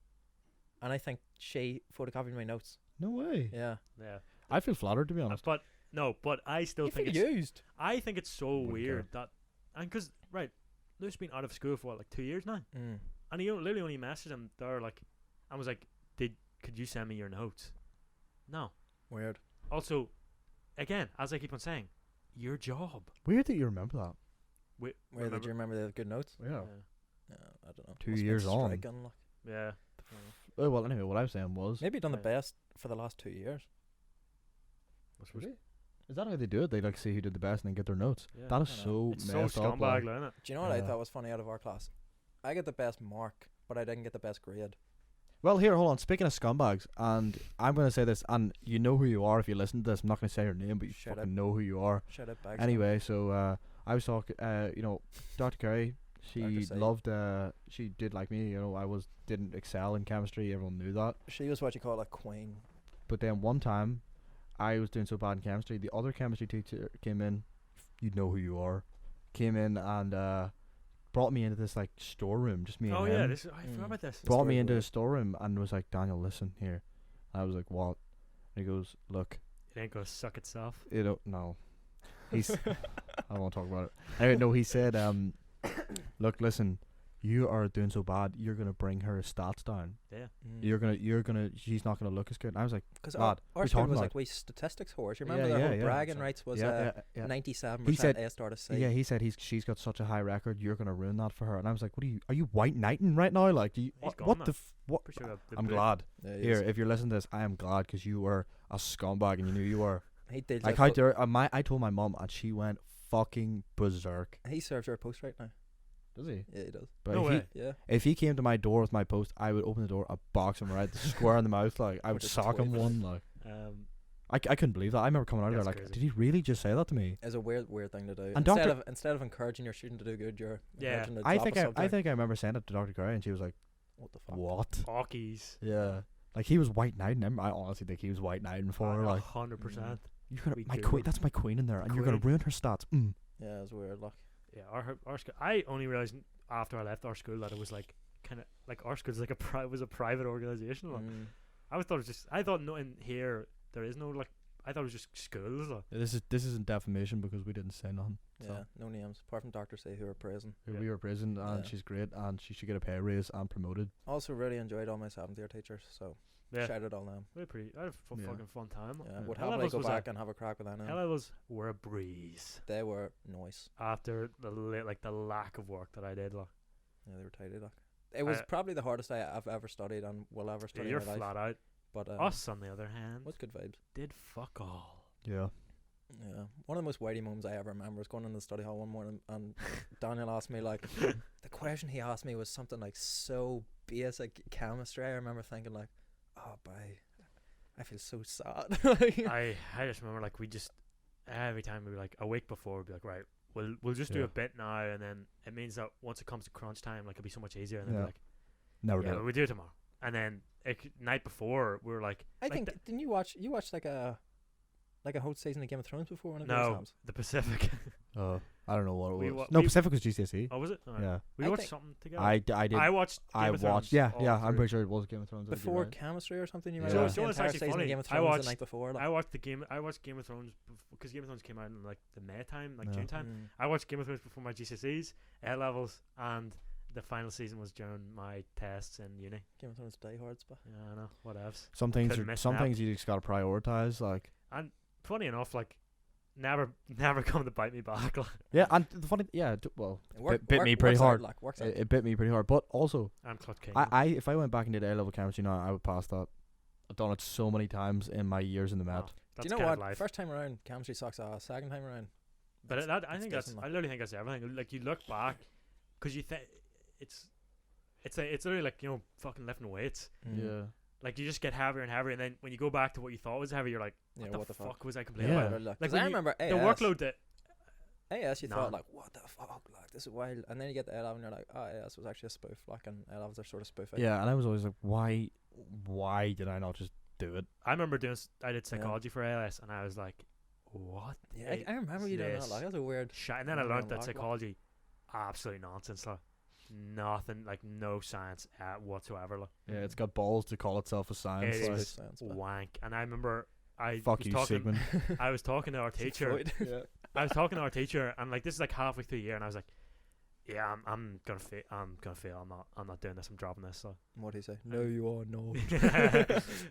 C: And I think she photocopied my notes.
B: No way.
C: Yeah.
A: Yeah.
B: I feel flattered to be honest.
A: But no, but I still
C: You
A: think
C: feel
A: it's
C: used.
A: I think it's so
B: Wouldn't
A: weird that, and because right, Lou's been out of school for what, like 2 years now,
C: Mm.
A: and he literally only messaged him there like, and was like, could you send me your notes? No.
C: Weird.
A: Also, again, as I keep on saying, your job.
B: Weird that you remember that.
C: Where did you remember the good notes?
B: Yeah.
C: Yeah, I don't know.
B: 2
C: Must've been
B: years on.
C: striking, like.
A: Yeah.
B: Oh, well, anyway, what I was saying was.
C: Maybe done the
A: Yeah.
C: best for the last 2 years.
B: Is that how they do it? They like see who did the best and then get their notes.
A: Yeah.
B: That is
C: I know.
B: so
A: It's so
B: messed up.
A: scumbag,
B: Like.
A: like, isn't it?
C: Do you know what I
B: Yeah.
C: thought was funny out of our class? I get the best mark, but I didn't get the best grade.
B: Well, here, hold on. Speaking of scumbags, and I'm going to say this, and you know who you are if you listen to this. I'm not going to say your name, but you
C: Shut
B: fucking
C: up.
B: know who you are.
C: Shut up, bags.
B: Anyway, so I was talking, Dr. Carey, she
C: Dr. C.
B: loved, she did like me, didn't excel in chemistry, everyone knew that.
C: She was what you call a queen.
B: But then one time, I was doing so bad in chemistry, the other chemistry teacher came in, you know who you are, came in and brought me into this like storeroom, just me and
A: Oh
B: him.
A: yeah, I
C: Mm.
A: forgot about this.
B: Brought
C: story
B: me into
C: weird.
B: a storeroom and was like, Daniel, listen here. I was like, what? And he goes, look,
A: It ain't gonna suck itself.
B: no. He's, I won't talk about it. Anyway, no, he said, look, listen, you are doing so bad, you're going to bring her stats down.
A: Yeah.
C: Mm.
B: You're gonna, she's not going to look as good. And I was like,
C: Because
B: Lad,
C: our
B: what are you
C: school
B: talking
C: was
B: about?
C: like we statistics whores. You remember
B: Yeah,
C: the
B: yeah,
C: whole
B: yeah.
C: bragging
A: So-
C: rights was
B: yeah, yeah.
C: 97%
B: He said-
C: A star to C.
B: Yeah, he said she's got such a high record, you're going to ruin that for her. And I was like, are you white knighting right now? Like, do you,
A: He's
B: what,
A: gone
B: what
A: now.
B: the, what?
A: Pretty sure the
B: I'm
A: blue-
B: glad.
C: Yeah, he
B: Here,
C: is.
B: if you're listening to this, I am glad because you were a scumbag and you knew you were.
C: He did
B: Like, how dare, I told my mum and she went fucking berserk.
C: he serves your post right now.
B: Does he?
C: Yeah, he does.
B: But
A: No
B: if he,
A: way.
C: Yeah.
B: if he came to my door with my post, I would open the door, I'd box him right square in the mouth, like I would
C: Just
B: sock him
C: toy
B: one, like
A: Um,
B: I couldn't believe that. I remember coming out of there
A: That's
B: like,
A: crazy.
B: did he really just say that to me?
C: It's a weird thing to do.
B: And
C: Instead of encouraging your student to do good, you're
A: Yeah.
C: encouraging to
B: I
C: drop
B: think
C: a
B: I
C: subject.
B: think I remember saying it to Dr. Curry and she was like,
C: What the fuck?
B: what?
A: Hawkeys.
B: Yeah, like he was white knighting him. I honestly think he was white knighting for her. Like
A: 100%.
B: you're gonna
A: we
B: my
A: do.
B: queen, that's my queen in there, and you're gonna
A: Queen.
B: ruin her stats.
C: Yeah, it's weird. Like,
A: Yeah, our school. I only realized after I left our school that it was like kind of like our school's like was a private organization. Like. I thought it was just. I thought no in here there is no like. I thought it was just schools. Like.
B: This isn't defamation because we didn't say nothing.
C: yeah,
B: So.
C: no names apart from Dr. C who are praising.
A: Yeah.
B: We were prison and
C: Yeah.
B: she's great and she should get a pay raise and promoted.
C: Also, really enjoyed all my 7th year teachers. So
A: Yeah,
C: shout out all them.
A: we had I had a
B: Yeah.
A: fucking fun time.
C: Yeah,
B: Yeah.
C: would
A: Hell
C: happily
A: levels
C: go
A: was
C: back
A: a-
C: and have a crack with them.
A: Hell levels were a breeze
C: They were nice.
A: after the the lack of work that I did. Like.
C: Yeah, they were tidy. Like, it was
A: I-
C: probably the hardest I've ever studied and will ever
A: Yeah,
C: study
A: you're
C: in my life.
A: flat out.
C: But
A: Us, on the other hand,
C: what's good vibes?
A: did fuck all.
B: Yeah.
C: Yeah, one of the most whitey moments I ever remember was going in the study hall one morning and Daniel asked me like, the question he asked me was something like so basic chemistry. I remember thinking like, oh, boy, I feel so sad. Like,
A: I just remember like we just every time we were like a week before we'd be like right we'll just do
B: Yeah.
A: a bit now and then it means that once it comes to crunch time like it'll be so much easier and then
B: Yeah.
A: we're like
B: Never
A: yeah
B: did it.
A: we'll do it tomorrow and then night before we were like
C: I
A: like
C: think
A: the-
C: didn't you watch like a whole season of Game of Thrones before one of your
A: no
C: exams?
A: the Pacific
B: I don't know what
A: We
B: it was.
A: wa-
B: No,
A: we-
B: Pacific was GCSE.
A: Oh, was it? Alright.
C: Yeah.
A: We
C: I
A: watched
C: think-
A: something together.
B: I did.
A: I watched. Game
B: I
A: of
B: watched.
A: Thrones
B: Yeah,
A: all
B: yeah. I'm
A: through.
B: pretty sure it was Game of Thrones. I think you're
C: Before
B: right.
C: chemistry or something, you might
B: Yeah.
C: watch
A: So
C: the
A: it's
C: entire
A: actually
C: season
A: funny.
C: of Game of
A: I
C: Thrones
A: watched-
C: the night before. Like.
A: I watched the game. I watched Game of Thrones because Game of Thrones came out in like the May time, like
B: Yeah.
A: June time.
C: Mm.
A: I watched Game of Thrones before my GCSEs, A levels, and the final season was during my tests in uni.
C: Game of Thrones Die Hard, but
A: Yeah, I know. Whatevs.
B: Some things.
A: Couldn't miss
B: Some
A: nap.
B: things you just gotta prioritize. Like.
A: And funny enough, like never come to bite me back. Like,
B: Yeah, and the funny. Yeah. Well,
C: it
B: bit me pretty
C: works out,
B: hard.
C: like, works out.
B: it bit me pretty hard. But also,
A: I'm Clutch King.
B: I if I went back and did A level chemistry now, I would pass that. I've done it so many times in my years in the med.
A: Oh,
C: Do
A: that's
C: you know
A: kind
C: what?
A: of life.
C: First time around, chemistry sucks ass. Second time around,
A: But
C: it's-
A: I
C: it's
A: think that's.
C: decent,
A: I
C: like.
A: literally think that's everything. Like you look back, because you think it's literally like fucking lifting weights.
C: Mm.
B: Yeah.
A: Like you just get heavier and heavier, and then when you go back to what you thought was heavy, you're like,
C: Yeah,
A: what the fuck was I
B: Yeah.
A: complaining about?
C: Like,
A: Like
C: 'cause
A: when
C: I
A: you-
C: remember AS,
A: The workload that
C: AS, you
A: Nah.
C: thought like, what the fuck, like this is wild, and then you get the A level and you're like, oh, AS was actually a spoof, like, and A levels are sort of spoofing.
B: Yeah, and I was always like, why did I not just do it?
A: I remember doing. I did psychology for ALS, and I was like, what?
C: Yeah, I remember you doing that.
A: this
C: Like, that's a weird.
A: shit. And then I
C: Yeah,
A: learned that
C: like,
A: psychology, absolute nonsense. Like nothing, like no science whatsoever. Like
B: Yeah, it's got balls to call itself a science.
A: It
B: like,
A: is
C: Sense, but-
A: wank. And I remember I
B: fuck
A: was
B: you,
A: talking.
B: Sigmund.
A: I was talking to our teacher.
C: Freud.
B: Yeah.
A: I was talking to our teacher, and like this is like halfway through the year, and I was like, "Yeah, I'm gonna fail. I'm gonna fail. I'm not doing this. I'm dropping this." So,
C: What do you say? No, you are no.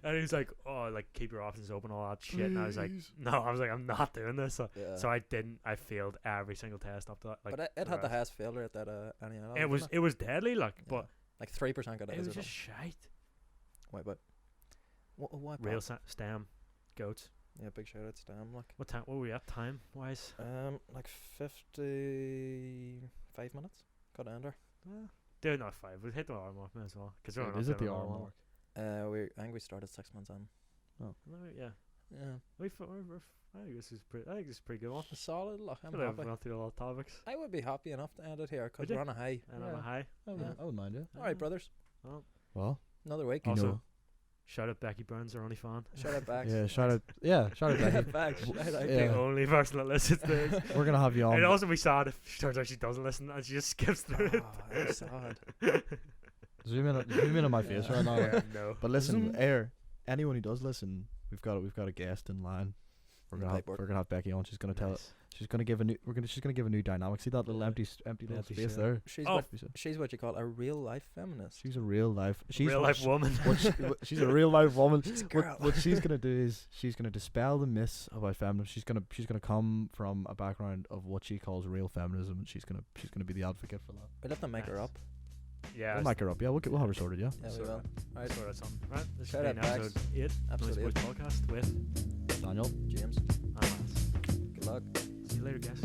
A: and he was like, "Oh, like keep your options open, all that shit." And I was like, "No, I'm not doing this." So,
C: Yeah.
A: so I didn't. I failed every single test up to that. Like,
C: but it
A: the
C: had the
A: rest.
C: highest fail rate that any level.
A: It was deadly, like, but
C: like 3% got
A: it
C: it.
A: was just shite.
C: Wait, but what?
A: Real STEM goats.
C: Yeah, big shout out to Stam. Like,
A: What time? What were we at time wise?
C: like 55 minutes. Got to enter.
A: Dude, not 5. We hit the hour mark as well. Cause we're
B: Is
A: not
B: it the
A: doing
B: hour
A: another one.
B: mark?
C: I think we started 6 months in.
A: No, yeah.
C: Yeah,
A: I think this is pretty. I think this is a pretty good one.
C: solid. Look, I'm
A: I feel like
C: happy.
A: we've gone through a lot of topics.
C: I would be happy enough to end it here because
A: Would you?
C: we're on a high.
A: And on
B: Yeah.
A: a high.
B: I wouldn't mind it.
C: All right, brothers.
B: Well,
C: Another week.
B: you
A: Also,
B: know.
A: shout out Becky Burns, our only fan.
C: Shout out back.
B: Yeah, shout out. Yeah, shout out.
C: Shout
B: Becky.
C: out back. Shout out.
B: Yeah.
A: The only person that listens to this.
B: We're gonna have you on.
A: It'd also be sad if she turns out she doesn't listen and she just skips through it.
C: Oh, that's sad.
B: Zoom in on my face right now. like.
A: No.
B: But listen, anyone who does listen, we've got a guest in line. We're gonna
C: Playboard.
B: have Becky on. She's gonna tell.
A: Nice.
B: She's gonna give a new. She's gonna give a new dynamic. See that little empty little
A: Empty
B: space
A: shell.
B: there.
C: She's
A: Oh.
C: she's what you call a real life feminist.
B: She's a real life. She's
A: Real life woman.
B: she's a real life woman.
C: She's a girl.
B: What she's gonna do is she's gonna dispel the myths about feminism. She's gonna come from a background of what she calls real feminism, and she's gonna be the advocate for that.
C: We'll have to make her
A: Nice.
C: up.
A: Yeah.
B: We'll mic her up. Yeah, we'll have her sorted. Yeah.
C: Yeah, we
A: Sort
C: will.
A: of.
C: Alright.
A: Sort out something. Right. This
C: Shout
A: has been
C: out Bax.
A: episode 8.
C: Episode
A: Noise
C: 8.
A: Boys podcast with
B: Daniel.
C: James.
A: Myles.
C: Good luck.
A: See you later, guys.